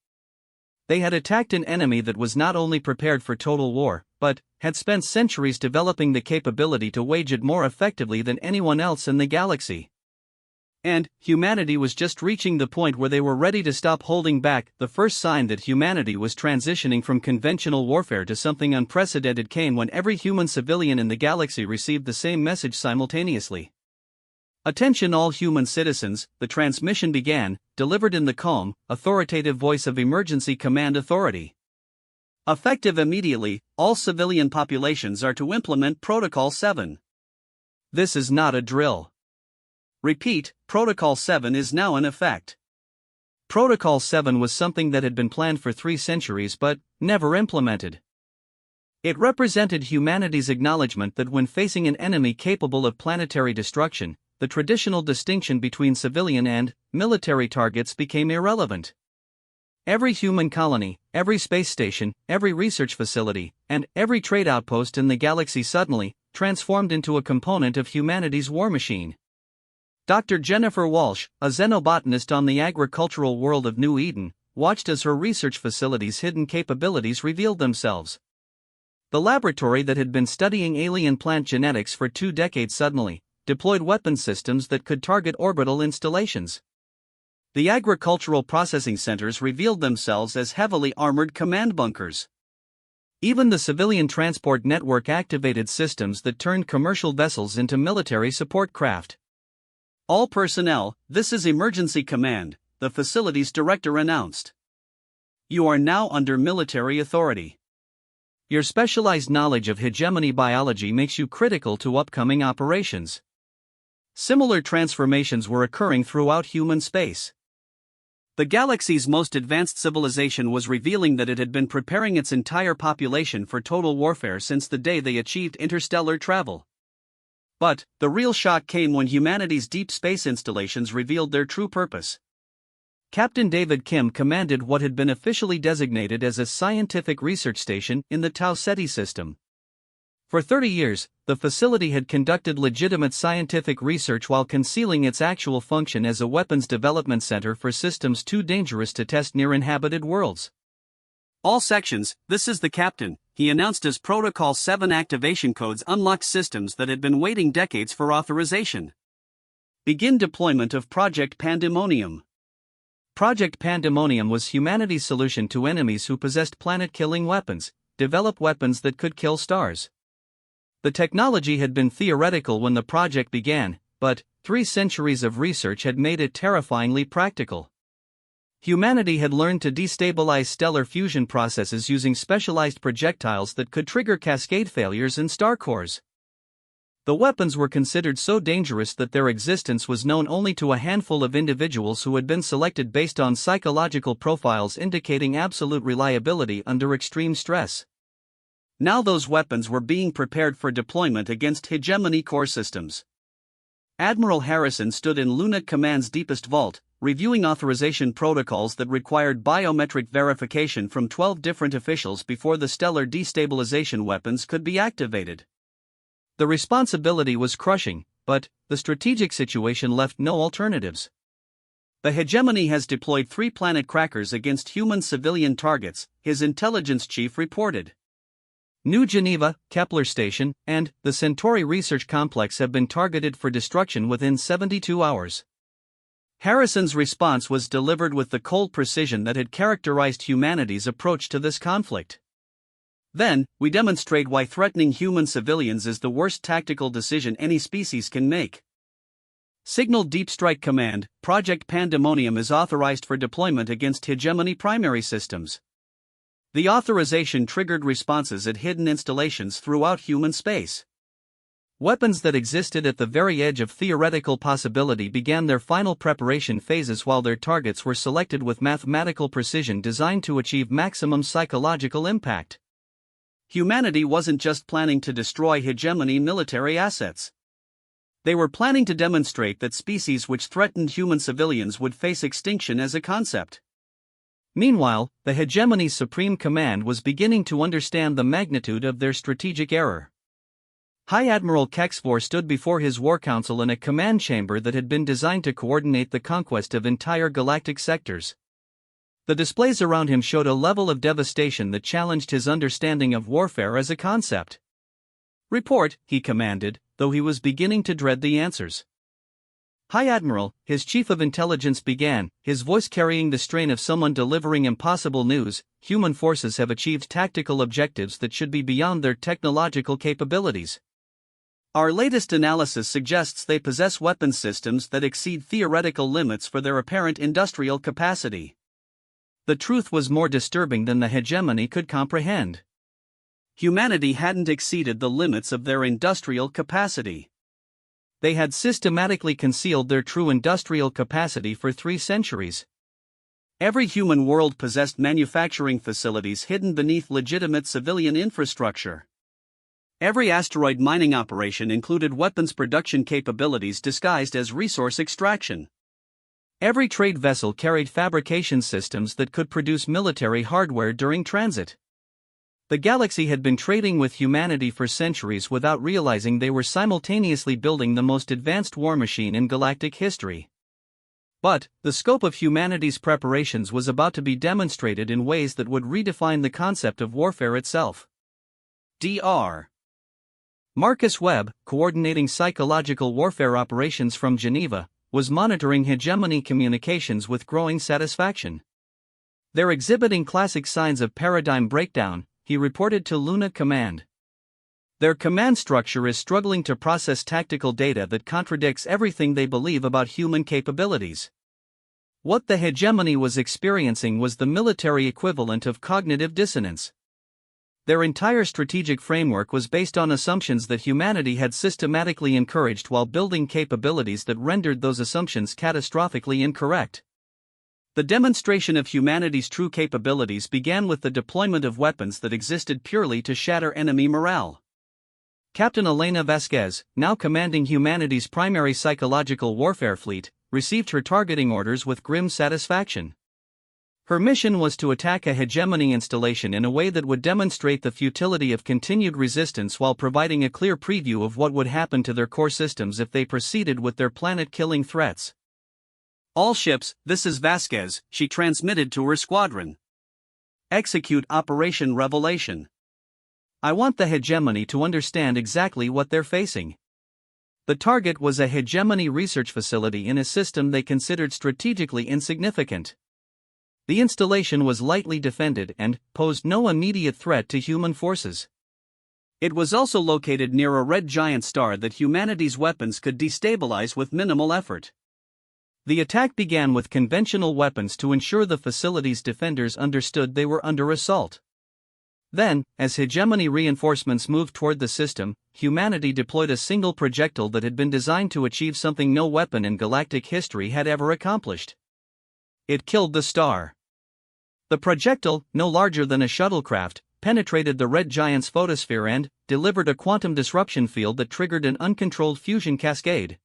They had attacked an enemy that was not only prepared for total war, but had spent centuries developing the capability to wage it more effectively than anyone else in the galaxy. And humanity was just reaching the point where they were ready to stop holding back. The first sign that humanity was transitioning from conventional warfare to something unprecedented came when every human civilian in the galaxy received the same message simultaneously. "Attention all human citizens," the transmission began, delivered in the calm, authoritative voice of Emergency Command Authority. "Effective immediately, all civilian populations are to implement Protocol 7. This is not a drill. Repeat, Protocol 7 is now in effect." Protocol 7 was something that had been planned for 3 centuries but never implemented. It represented humanity's acknowledgement that when facing an enemy capable of planetary destruction, the traditional distinction between civilian and military targets became irrelevant. Every human colony, every space station, every research facility, and every trade outpost in the galaxy suddenly transformed into a component of humanity's war machine. Dr. Jennifer Walsh, a xenobotanist on the agricultural world of New Eden, watched as her research facility's hidden capabilities revealed themselves. The laboratory that had been studying alien plant genetics for 2 decades suddenly deployed weapon systems that could target orbital installations. The agricultural processing centers revealed themselves as heavily armored command bunkers. Even the civilian transport network activated systems that turned commercial vessels into military support craft. "All personnel, this is Emergency Command," the facility's director announced. "You are now under military authority. Your specialized knowledge of hegemony biology makes you critical to upcoming operations." Similar transformations were occurring throughout human space. The galaxy's most advanced civilization was revealing that it had been preparing its entire population for total warfare since the day they achieved interstellar travel. But the real shock came when humanity's deep space installations revealed their true purpose. Captain David Kim commanded what had been officially designated as a scientific research station in the Tau Ceti system. For 30 years, the facility had conducted legitimate scientific research while concealing its actual function as a weapons development center for systems too dangerous to test near inhabited worlds. "All sections, this is the captain," he announced as Protocol 7 activation codes unlocked systems that had been waiting decades for authorization. "Begin deployment of Project Pandemonium." Project Pandemonium was humanity's solution to enemies who possessed planet-killing weapons: develop weapons that could kill stars. The technology had been theoretical when the project began, but 3 centuries of research had made it terrifyingly practical. Humanity had learned to destabilize stellar fusion processes using specialized projectiles that could trigger cascade failures in star cores. The weapons were considered so dangerous that their existence was known only to a handful of individuals who had been selected based on psychological profiles indicating absolute reliability under extreme stress. Now those weapons were being prepared for deployment against hegemony core systems. Admiral Harrison stood in Luna Command's deepest vault, reviewing authorization protocols that required biometric verification from 12 different officials before the stellar destabilization weapons could be activated. The responsibility was crushing, but the strategic situation left no alternatives. "The hegemony has deployed 3 planet crackers against human civilian targets," his intelligence chief reported. New Geneva, Kepler Station, and the Centauri Research Complex have been targeted for destruction within 72 hours. Harrison's response was delivered with the cold precision that had characterized humanity's approach to this conflict. "Then, we demonstrate why threatening human civilians is the worst tactical decision any species can make. Signal Deep Strike Command, Project Pandemonium is authorized for deployment against hegemony primary systems." The authorization triggered responses at hidden installations throughout human space. Weapons that existed at the very edge of theoretical possibility began their final preparation phases while their targets were selected with mathematical precision designed to achieve maximum psychological impact. Humanity wasn't just planning to destroy hegemony military assets. They were planning to demonstrate that species which threatened human civilians would face extinction as a concept. Meanwhile, the hegemony's supreme command was beginning to understand the magnitude of their strategic error. High Admiral Kexvor stood before his war council in a command chamber that had been designed to coordinate the conquest of entire galactic sectors. The displays around him showed a level of devastation that challenged his understanding of warfare as a concept. "Report," he commanded, though he was beginning to dread the answers. "High Admiral," his chief of intelligence began, his voice carrying the strain of someone delivering impossible news. "Human forces have achieved tactical objectives that should be beyond their technological capabilities. Our latest analysis suggests they possess weapons systems that exceed theoretical limits for their apparent industrial capacity." The truth was more disturbing than the hegemony could comprehend. Humanity hadn't exceeded the limits of their industrial capacity. They had systematically concealed their true industrial capacity for 3 centuries. Every human world possessed manufacturing facilities hidden beneath legitimate civilian infrastructure. Every asteroid mining operation included weapons production capabilities disguised as resource extraction. Every trade vessel carried fabrication systems that could produce military hardware during transit. The galaxy had been trading with humanity for centuries without realizing they were simultaneously building the most advanced war machine in galactic history. But the scope of humanity's preparations was about to be demonstrated in ways that would redefine the concept of warfare itself. Dr. Marcus Webb, coordinating psychological warfare operations from Geneva, was monitoring hegemony communications with growing satisfaction. "They're exhibiting classic signs of paradigm breakdown," he reported to Luna Command. "Their command structure is struggling to process tactical data that contradicts everything they believe about human capabilities." What the hegemony was experiencing was the military equivalent of cognitive dissonance. Their entire strategic framework was based on assumptions that humanity had systematically encouraged while building capabilities that rendered those assumptions catastrophically incorrect. The demonstration of humanity's true capabilities began with the deployment of weapons that existed purely to shatter enemy morale. Captain Elena Vasquez, now commanding humanity's primary psychological warfare fleet, received her targeting orders with grim satisfaction. Her mission was to attack a hegemony installation in a way that would demonstrate the futility of continued resistance while providing a clear preview of what would happen to their core systems if they proceeded with their planet-killing threats. "All ships, this is Vasquez," she transmitted to her squadron. "Execute Operation Revelation. I want the hegemony to understand exactly what they're facing." The target was a hegemony research facility in a system they considered strategically insignificant. The installation was lightly defended and posed no immediate threat to human forces. It was also located near a red giant star that humanity's weapons could destabilize with minimal effort. The attack began with conventional weapons to ensure the facility's defenders understood they were under assault. Then, as hegemony reinforcements moved toward the system, humanity deployed a single projectile that had been designed to achieve something no weapon in galactic history had ever accomplished. It killed the star. The projectile, no larger than a shuttlecraft, penetrated the red giant's photosphere and delivered a quantum disruption field that triggered an uncontrolled fusion cascade.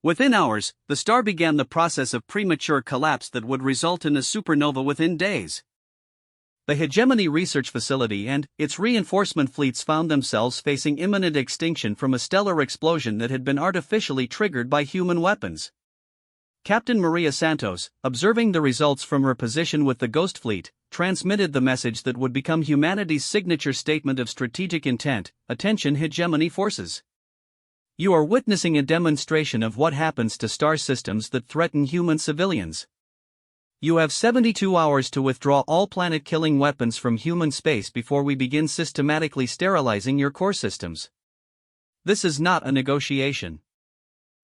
Within hours, the star began the process of premature collapse that would result in a supernova within days. The hegemony research facility and its reinforcement fleets found themselves facing imminent extinction from a stellar explosion that had been artificially triggered by human weapons. Captain Maria Santos, observing the results from her position with the Ghost Fleet, transmitted the message that would become humanity's signature statement of strategic intent: "Attention hegemony forces. You are witnessing a demonstration of what happens to star systems that threaten human civilians. You have 72 hours to withdraw all planet-killing weapons from human space before we begin systematically sterilizing your core systems." This is not a negotiation.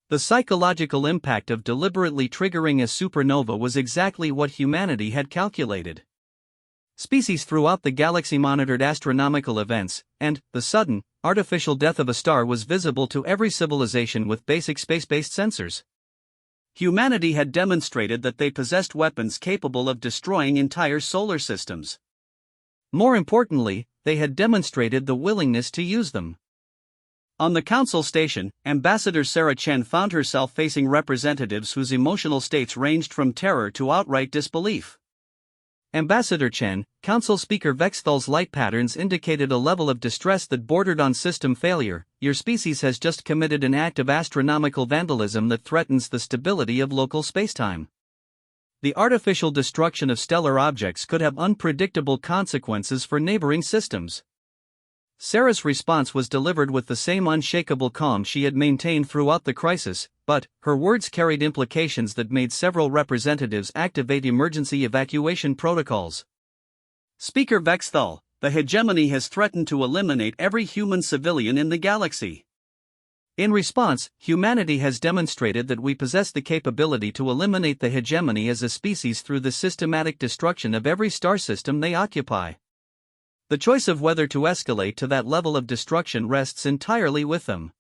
The psychological impact of deliberately triggering a supernova was exactly what humanity had calculated. Species throughout the galaxy monitored astronomical events, and the sudden, artificial death of a star was visible to every civilization with basic space-based sensors. Humanity had demonstrated that they possessed weapons capable of destroying entire solar systems. More importantly, they had demonstrated the willingness to use them. On the council station, Ambassador Sarah Chen found herself facing representatives whose emotional states ranged from terror to outright disbelief. Ambassador Chen, Council Speaker Vexthal's light patterns indicated a level of distress that bordered on system failure. Your species has just committed an act of astronomical vandalism that threatens the stability of local spacetime. The artificial destruction of stellar objects could have unpredictable consequences for neighboring systems. Sarah's response was delivered with the same unshakable calm she had maintained throughout the crisis, but her words carried implications that made several representatives activate emergency evacuation protocols. Speaker Vexthal, the hegemony has threatened to eliminate every human civilian in the galaxy. In response, humanity has demonstrated that we possess the capability to eliminate the hegemony as a species through the systematic destruction of every star system they occupy. The choice of whether to escalate to that level of destruction rests entirely with them.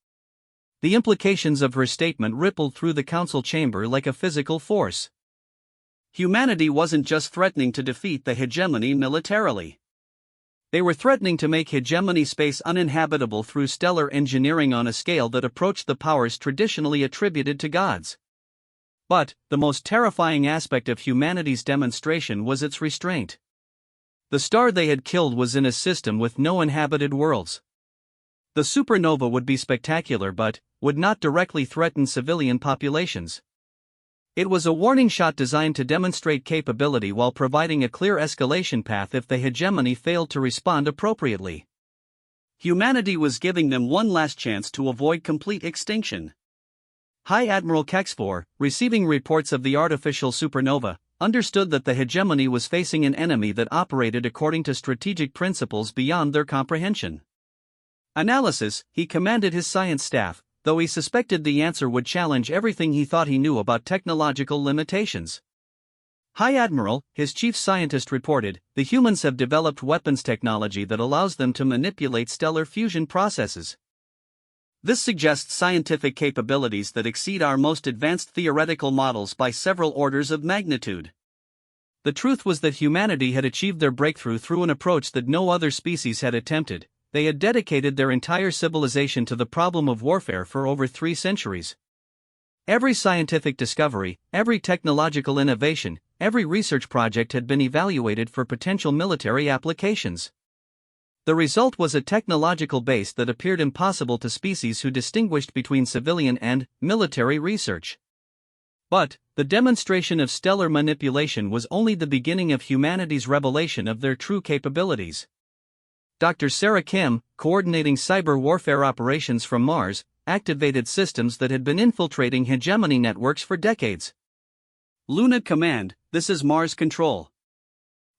The implications of her statement rippled through the council chamber like a physical force. Humanity wasn't just threatening to defeat the hegemony militarily. They were threatening to make hegemony space uninhabitable through stellar engineering on a scale that approached the powers traditionally attributed to gods. But the most terrifying aspect of humanity's demonstration was its restraint. The star they had killed was in a system with no inhabited worlds. The supernova would be spectacular but would not directly threaten civilian populations. It was a warning shot designed to demonstrate capability while providing a clear escalation path if the hegemony failed to respond appropriately. Humanity was giving them one last chance to avoid complete extinction. High Admiral Kexfor, receiving reports of the artificial supernova, understood that the hegemony was facing an enemy that operated according to strategic principles beyond their comprehension. Analysis, he commanded his science staff, though he suspected the answer would challenge everything he thought he knew about technological limitations. High Admiral, his chief scientist reported, the humans have developed weapons technology that allows them to manipulate stellar fusion processes. This suggests scientific capabilities that exceed our most advanced theoretical models by several orders of magnitude. The truth was that humanity had achieved their breakthrough through an approach that no other species had attempted. They had dedicated their entire civilization to the problem of warfare for over 3 centuries. Every scientific discovery, every technological innovation, every research project had been evaluated for potential military applications. The result was a technological base that appeared impossible to species who distinguished between civilian and military research. But the demonstration of stellar manipulation was only the beginning of humanity's revelation of their true capabilities. Dr. Sarah Kim, coordinating cyber warfare operations from Mars, activated systems that had been infiltrating hegemony networks for decades. Luna Command, this is Mars Control.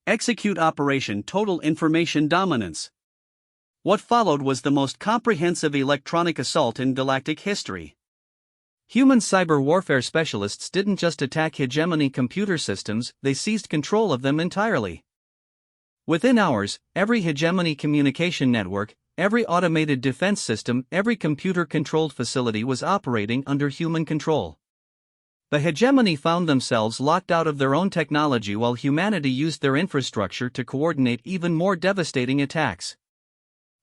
Execute Operation Total Information Dominance. What followed was the most comprehensive electronic assault in galactic history. Human cyber warfare specialists didn't just attack hegemony computer systems, they seized control of them entirely. Within hours, every hegemony communication network, every automated defense system, every computer-controlled facility was operating under human control. The hegemony found themselves locked out of their own technology while humanity used their infrastructure to coordinate even more devastating attacks.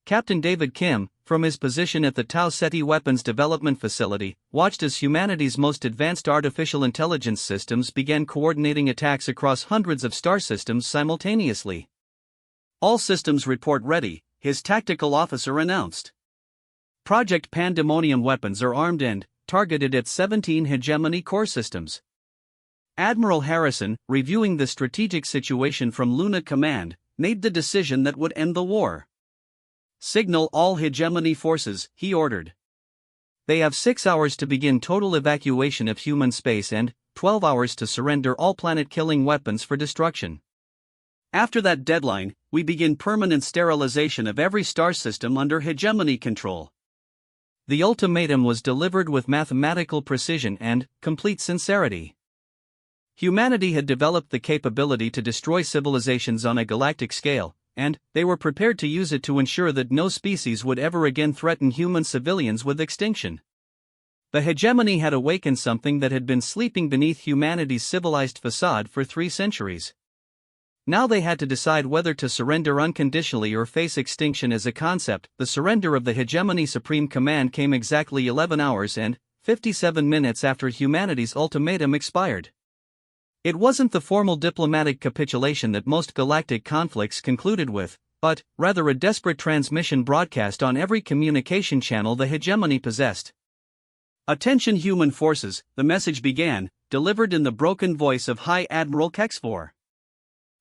Captain David Kim, from his position at the Tau Ceti Weapons Development Facility, watched as humanity's most advanced artificial intelligence systems began coordinating attacks across hundreds of star systems simultaneously. All systems report ready, his tactical officer announced. Project Pandemonium weapons are armed and targeted at 17 hegemony core systems. Admiral Harrison, reviewing the strategic situation from Luna Command, made the decision that would end the war. Signal all hegemony forces, he ordered. They have 6 hours to begin total evacuation of human space and 12 hours to surrender all planet-killing weapons for destruction. After that deadline, we begin permanent sterilization of every star system under hegemony control. The ultimatum was delivered with mathematical precision and complete sincerity. Humanity had developed the capability to destroy civilizations on a galactic scale, and they were prepared to use it to ensure that no species would ever again threaten human civilians with extinction. The hegemony had awakened something that had been sleeping beneath humanity's civilized facade for 3 centuries. Now they had to decide whether to surrender unconditionally or face extinction as a concept. The surrender of the hegemony Supreme Command came exactly 11 hours and 57 minutes after humanity's ultimatum expired. It wasn't the formal diplomatic capitulation that most galactic conflicts concluded with, but rather a desperate transmission broadcast on every communication channel the hegemony possessed. Attention human forces, the message began, delivered in the broken voice of High Admiral Kexfor.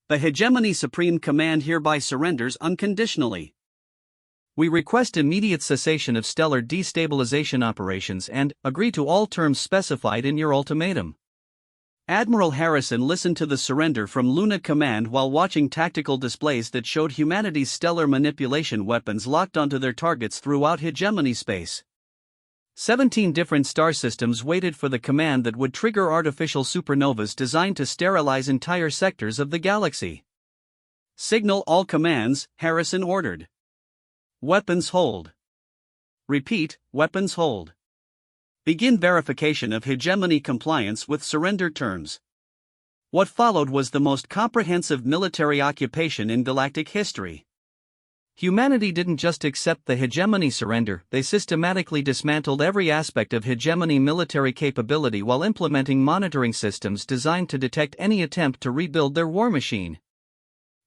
The Hegemony Supreme Command hereby surrenders unconditionally. We request immediate cessation of stellar destabilization operations and agree to all terms specified in your ultimatum. Admiral Harrison listened to the surrender from Luna Command while watching tactical displays that showed humanity's stellar manipulation weapons locked onto their targets throughout Hegemony space. 17 different star systems waited for the command that would trigger artificial supernovas designed to sterilize entire sectors of the galaxy. Signal all commands, Harrison ordered. Weapons hold. Repeat, weapons hold. Begin verification of hegemony compliance with surrender terms. What followed was the most comprehensive military occupation in galactic history. Humanity didn't just accept the hegemony surrender, they systematically dismantled every aspect of hegemony military capability while implementing monitoring systems designed to detect any attempt to rebuild their war machine.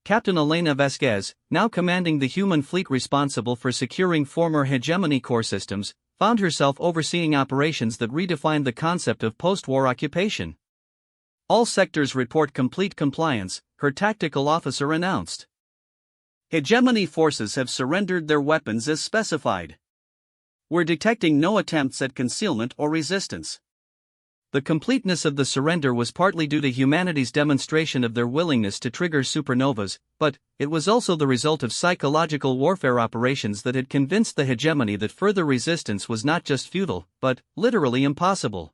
Captain Elena Vasquez, now commanding the human fleet responsible for securing former hegemony core systems, found herself overseeing operations that redefined the concept of post-war occupation. All sectors report complete compliance, her tactical officer announced. Hegemony forces have surrendered their weapons as specified. We're detecting no attempts at concealment or resistance. The completeness of the surrender was partly due to humanity's demonstration of their willingness to trigger supernovas, but it was also the result of psychological warfare operations that had convinced the hegemony that further resistance was not just futile, but literally impossible.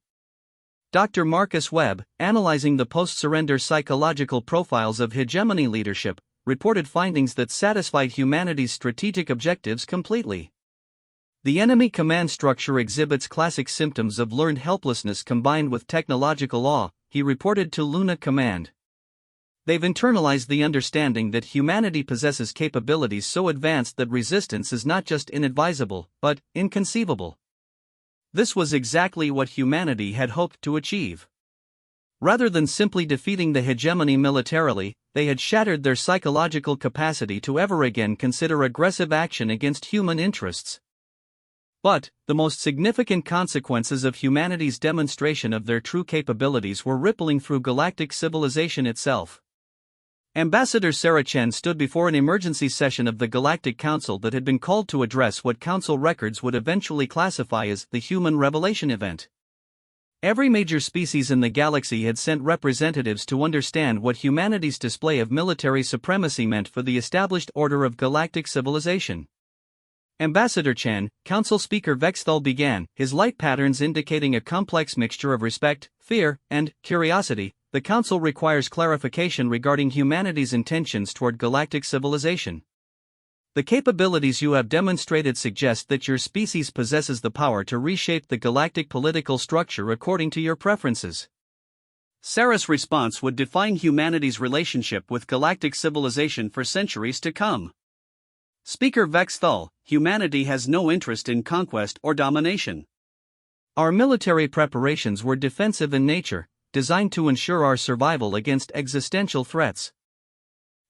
Dr. Marcus Webb, analyzing the post-surrender psychological profiles of hegemony leadership, reported findings that satisfied humanity's strategic objectives completely. The enemy command structure exhibits classic symptoms of learned helplessness combined with technological awe, he reported to Luna Command. They've internalized the understanding that humanity possesses capabilities so advanced that resistance is not just inadvisable, but inconceivable. This was exactly what humanity had hoped to achieve. Rather than simply defeating the hegemony militarily, they had shattered their psychological capacity to ever again consider aggressive action against human interests. But, the most significant consequences of humanity's demonstration of their true capabilities were rippling through galactic civilization itself. Ambassador Sarah Chen stood before an emergency session of the Galactic Council that had been called to address what Council records would eventually classify as the Human Revelation Event. Every major species in the galaxy had sent representatives to understand what humanity's display of military supremacy meant for the established order of galactic civilization. Ambassador Chen, Council Speaker Vexthal began, his light patterns indicating a complex mixture of respect, fear, and curiosity. The Council requires clarification regarding humanity's intentions toward galactic civilization. The capabilities you have demonstrated suggest that your species possesses the power to reshape the galactic political structure according to your preferences. Sarah's response would define humanity's relationship with galactic civilization for centuries to come. Speaker Vexthal, humanity has no interest in conquest or domination. Our military preparations were defensive in nature, designed to ensure our survival against existential threats.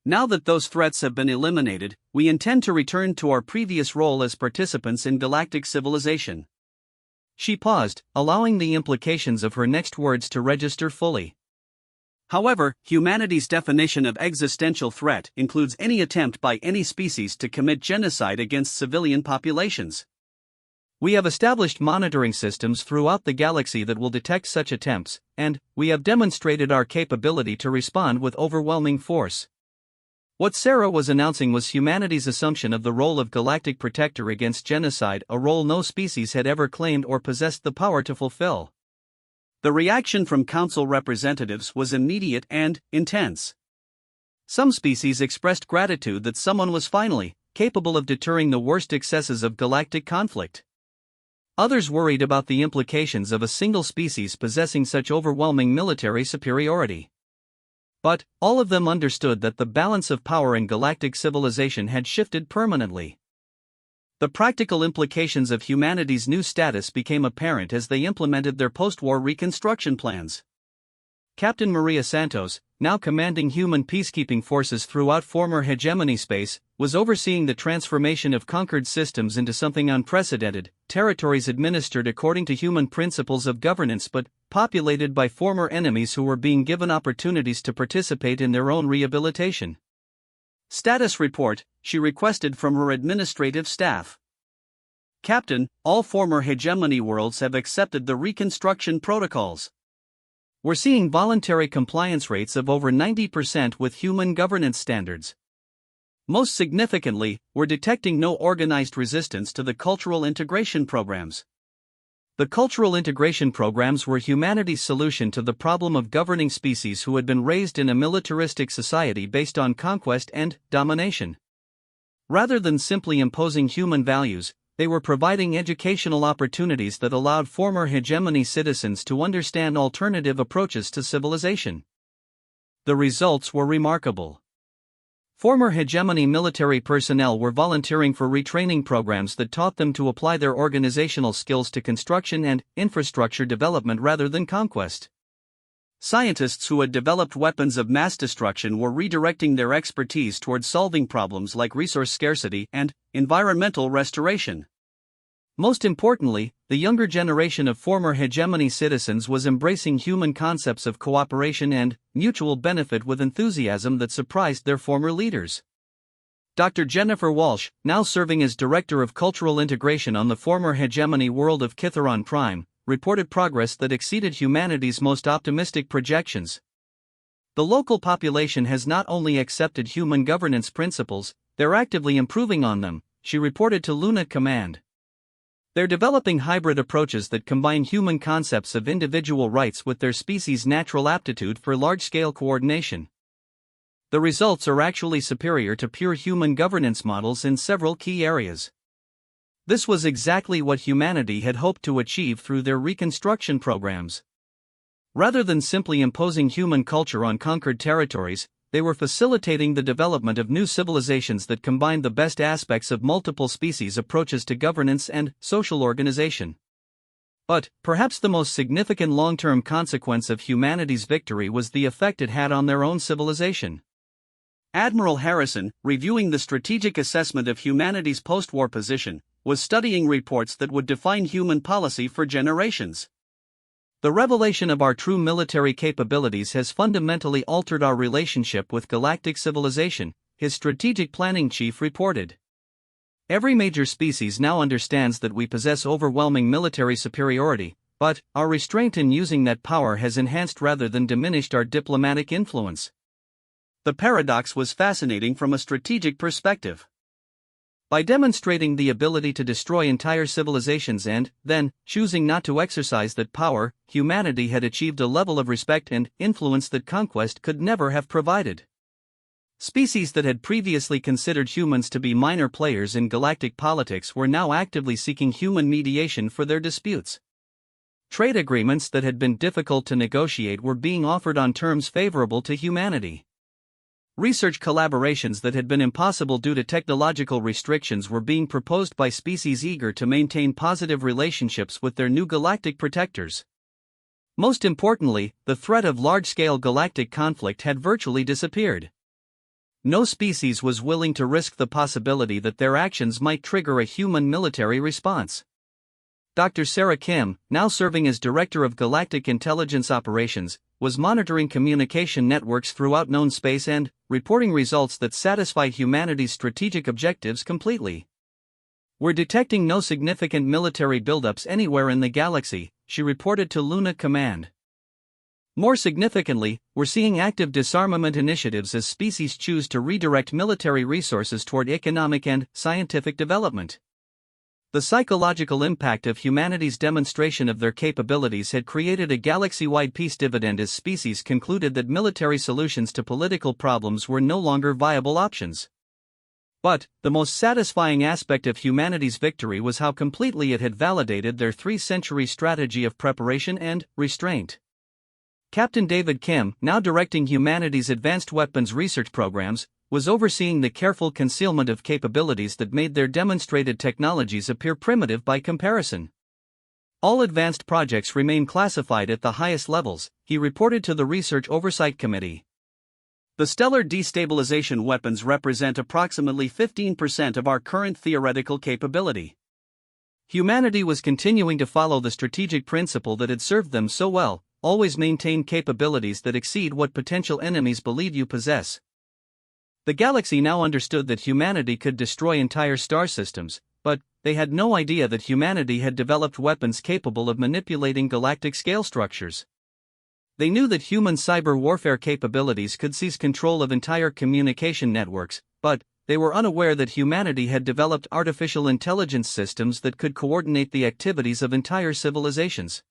Now that those threats have been eliminated, we intend to return to our previous role as participants in galactic civilization. She paused, allowing the implications of her next words to register fully. However, humanity's definition of existential threat includes any attempt by any species to commit genocide against civilian populations. We have established monitoring systems throughout the galaxy that will detect such attempts, and we have demonstrated our capability to respond with overwhelming force. What Sarah was announcing was humanity's assumption of the role of galactic protector against genocide, a role no species had ever claimed or possessed the power to fulfill. The reaction from Council representatives was immediate and intense. Some species expressed gratitude that someone was finally capable of deterring the worst excesses of galactic conflict. Others worried about the implications of a single species possessing such overwhelming military superiority. But all of them understood that the balance of power in galactic civilization had shifted permanently. The practical implications of humanity's new status became apparent as they implemented their post-war reconstruction plans. Captain Maria Santos, now commanding human peacekeeping forces throughout former hegemony space, was overseeing the transformation of conquered systems into something unprecedented, territories administered according to human principles of governance but populated by former enemies who were being given opportunities to participate in their own rehabilitation. Status report, she requested from her administrative staff. Captain, all former hegemony worlds have accepted the reconstruction protocols. We're seeing voluntary compliance rates of over 90% with human governance standards. Most significantly, we're detecting no organized resistance to the cultural integration programs. The cultural integration programs were humanity's solution to the problem of governing species who had been raised in a militaristic society based on conquest and domination. Rather than simply imposing human values, they were providing educational opportunities that allowed former hegemony citizens to understand alternative approaches to civilization. The results were remarkable. Former hegemony military personnel were volunteering for retraining programs that taught them to apply their organizational skills to construction and infrastructure development rather than conquest. Scientists who had developed weapons of mass destruction were redirecting their expertise towards solving problems like resource scarcity and environmental restoration. Most importantly, the younger generation of former hegemony citizens was embracing human concepts of cooperation and mutual benefit with enthusiasm that surprised their former leaders. Dr. Jennifer Walsh, now serving as Director of Cultural Integration on the former hegemony world of Kitharon Prime, reported progress that exceeded humanity's most optimistic projections. The local population has not only accepted human governance principles, they're actively improving on them, she reported to Luna Command. They're developing hybrid approaches that combine human concepts of individual rights with their species' natural aptitude for large-scale coordination. The results are actually superior to pure human governance models in several key areas. This was exactly what humanity had hoped to achieve through their reconstruction programs. Rather than simply imposing human culture on conquered territories, they were facilitating the development of new civilizations that combined the best aspects of multiple species approaches to governance and social organization. But, perhaps the most significant long-term consequence of humanity's victory was the effect it had on their own civilization. Admiral Harrison, reviewing the strategic assessment of humanity's post-war position, was studying reports that would define human policy for generations. The revelation of our true military capabilities has fundamentally altered our relationship with galactic civilization, his strategic planning chief reported. Every major species now understands that we possess overwhelming military superiority, but our restraint in using that power has enhanced rather than diminished our diplomatic influence. The paradox was fascinating from a strategic perspective. By demonstrating the ability to destroy entire civilizations and, then, choosing not to exercise that power, humanity had achieved a level of respect and influence that conquest could never have provided. Species that had previously considered humans to be minor players in galactic politics were now actively seeking human mediation for their disputes. Trade agreements that had been difficult to negotiate were being offered on terms favorable to humanity. Research collaborations that had been impossible due to technological restrictions were being proposed by species eager to maintain positive relationships with their new galactic protectors. Most importantly, the threat of large-scale galactic conflict had virtually disappeared. No species was willing to risk the possibility that their actions might trigger a human military response. Dr. Sarah Kim, now serving as Director of Galactic Intelligence Operations, was monitoring communication networks throughout known space and reporting results that satisfy humanity's strategic objectives completely. We're detecting no significant military buildups anywhere in the galaxy, she reported to Luna Command. More significantly, we're seeing active disarmament initiatives as species choose to redirect military resources toward economic and scientific development. The psychological impact of humanity's demonstration of their capabilities had created a galaxy-wide peace dividend as species concluded that military solutions to political problems were no longer viable options. But, the most satisfying aspect of humanity's victory was how completely it had validated their 3-century strategy of preparation and restraint. Captain David Kim, now directing humanity's advanced weapons research programs, was overseeing the careful concealment of capabilities that made their demonstrated technologies appear primitive by comparison. All advanced projects remain classified at the highest levels, he reported to the Research Oversight Committee. The stellar destabilization weapons represent approximately 15% of our current theoretical capability. Humanity was continuing to follow the strategic principle that had served them so well: always maintain capabilities that exceed what potential enemies believe you possess. The galaxy now understood that humanity could destroy entire star systems, but they had no idea that humanity had developed weapons capable of manipulating galactic scale structures. They knew that human cyber warfare capabilities could seize control of entire communication networks, but they were unaware that humanity had developed artificial intelligence systems that could coordinate the activities of entire civilizations.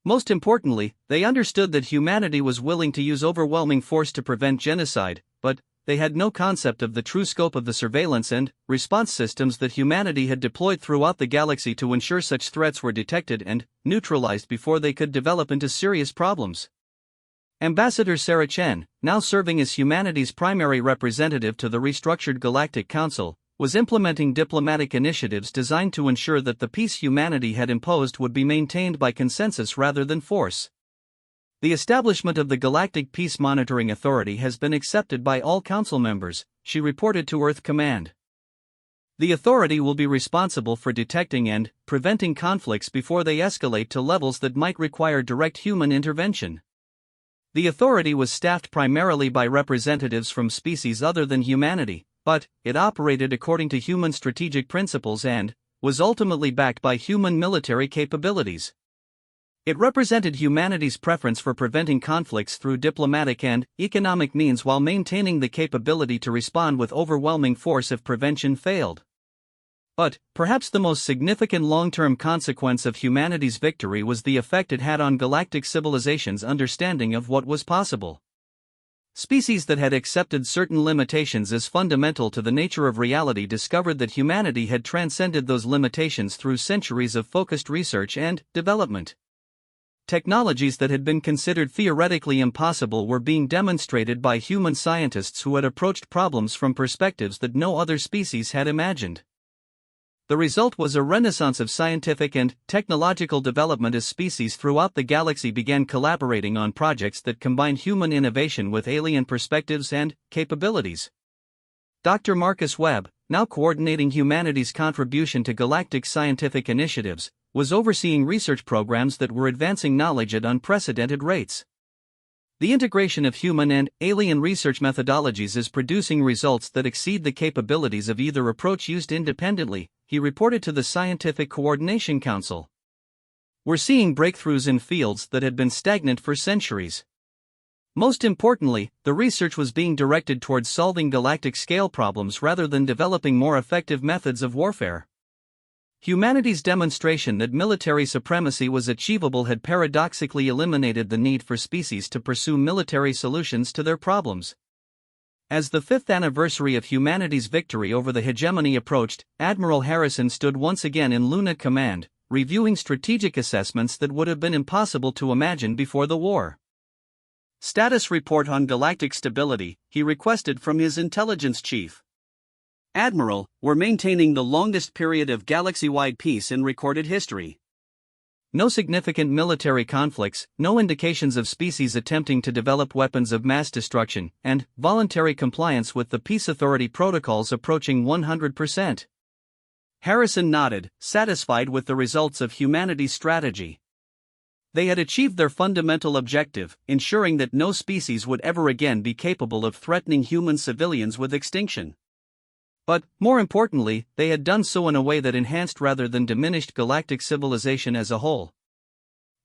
Most importantly, they understood that humanity was willing to use overwhelming force to prevent genocide, but they had no concept of the true scope of the surveillance and response systems that humanity had deployed throughout the galaxy to ensure such threats were detected and neutralized before they could develop into serious problems. Ambassador Sarah Chen, now serving as humanity's primary representative to the restructured Galactic Council, was implementing diplomatic initiatives designed to ensure that the peace humanity had imposed would be maintained by consensus rather than force. The establishment of the Galactic Peace Monitoring Authority has been accepted by all Council members, she reported to Earth Command. The authority will be responsible for detecting and preventing conflicts before they escalate to levels that might require direct human intervention. The authority was staffed primarily by representatives from species other than humanity, but it operated according to human strategic principles and was ultimately backed by human military capabilities. It represented humanity's preference for preventing conflicts through diplomatic and economic means while maintaining the capability to respond with overwhelming force if prevention failed. But perhaps the most significant long-term consequence of humanity's victory was the effect it had on galactic civilizations' understanding of what was possible. Species that had accepted certain limitations as fundamental to the nature of reality discovered that humanity had transcended those limitations through centuries of focused research and development. Technologies that had been considered theoretically impossible were being demonstrated by human scientists who had approached problems from perspectives that no other species had imagined. The result was a renaissance of scientific and technological development as species throughout the galaxy began collaborating on projects that combined human innovation with alien perspectives and capabilities. Dr. Marcus Webb, now coordinating humanity's contribution to galactic scientific initiatives, was overseeing research programs that were advancing knowledge at unprecedented rates. The integration of human and alien research methodologies is producing results that exceed the capabilities of either approach used independently, he reported to the Scientific Coordination Council. We're seeing breakthroughs in fields that had been stagnant for centuries. Most importantly, the research was being directed towards solving galactic scale problems rather than developing more effective methods of warfare. Humanity's demonstration that military supremacy was achievable had paradoxically eliminated the need for species to pursue military solutions to their problems. As the 5th anniversary of humanity's victory over the hegemony approached, Admiral Harrison stood once again in Luna Command, reviewing strategic assessments that would have been impossible to imagine before the war. Status report on galactic stability, he requested from his intelligence chief. Admiral, we're maintaining the longest period of galaxy-wide peace in recorded history. No significant military conflicts, no indications of species attempting to develop weapons of mass destruction, and voluntary compliance with the Peace Authority protocols approaching 100%. Harrison nodded, satisfied with the results of humanity's strategy. They had achieved their fundamental objective, ensuring that no species would ever again be capable of threatening human civilians with extinction. But, more importantly, they had done so in a way that enhanced rather than diminished galactic civilization as a whole.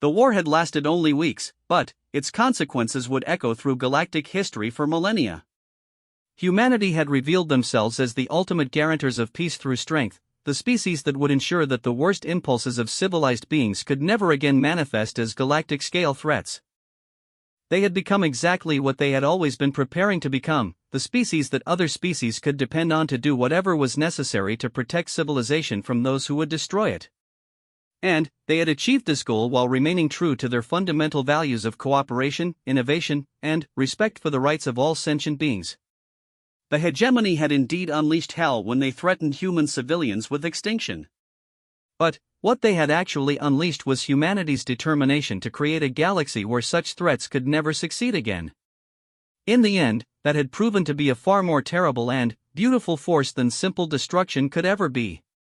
The war had lasted only weeks, but its consequences would echo through galactic history for millennia. Humanity had revealed themselves as the ultimate guarantors of peace through strength, the species that would ensure that the worst impulses of civilized beings could never again manifest as galactic-scale threats. They had become exactly what they had always been preparing to become, the species that other species could depend on to do whatever was necessary to protect civilization from those who would destroy it. And they had achieved this goal while remaining true to their fundamental values of cooperation, innovation, and respect for the rights of all sentient beings. The hegemony had indeed unleashed hell when they threatened human civilians with extinction. But what they had actually unleashed was humanity's determination to create a galaxy where such threats could never succeed again. In the end, that had proven to be a far more terrible and beautiful force than simple destruction could ever be.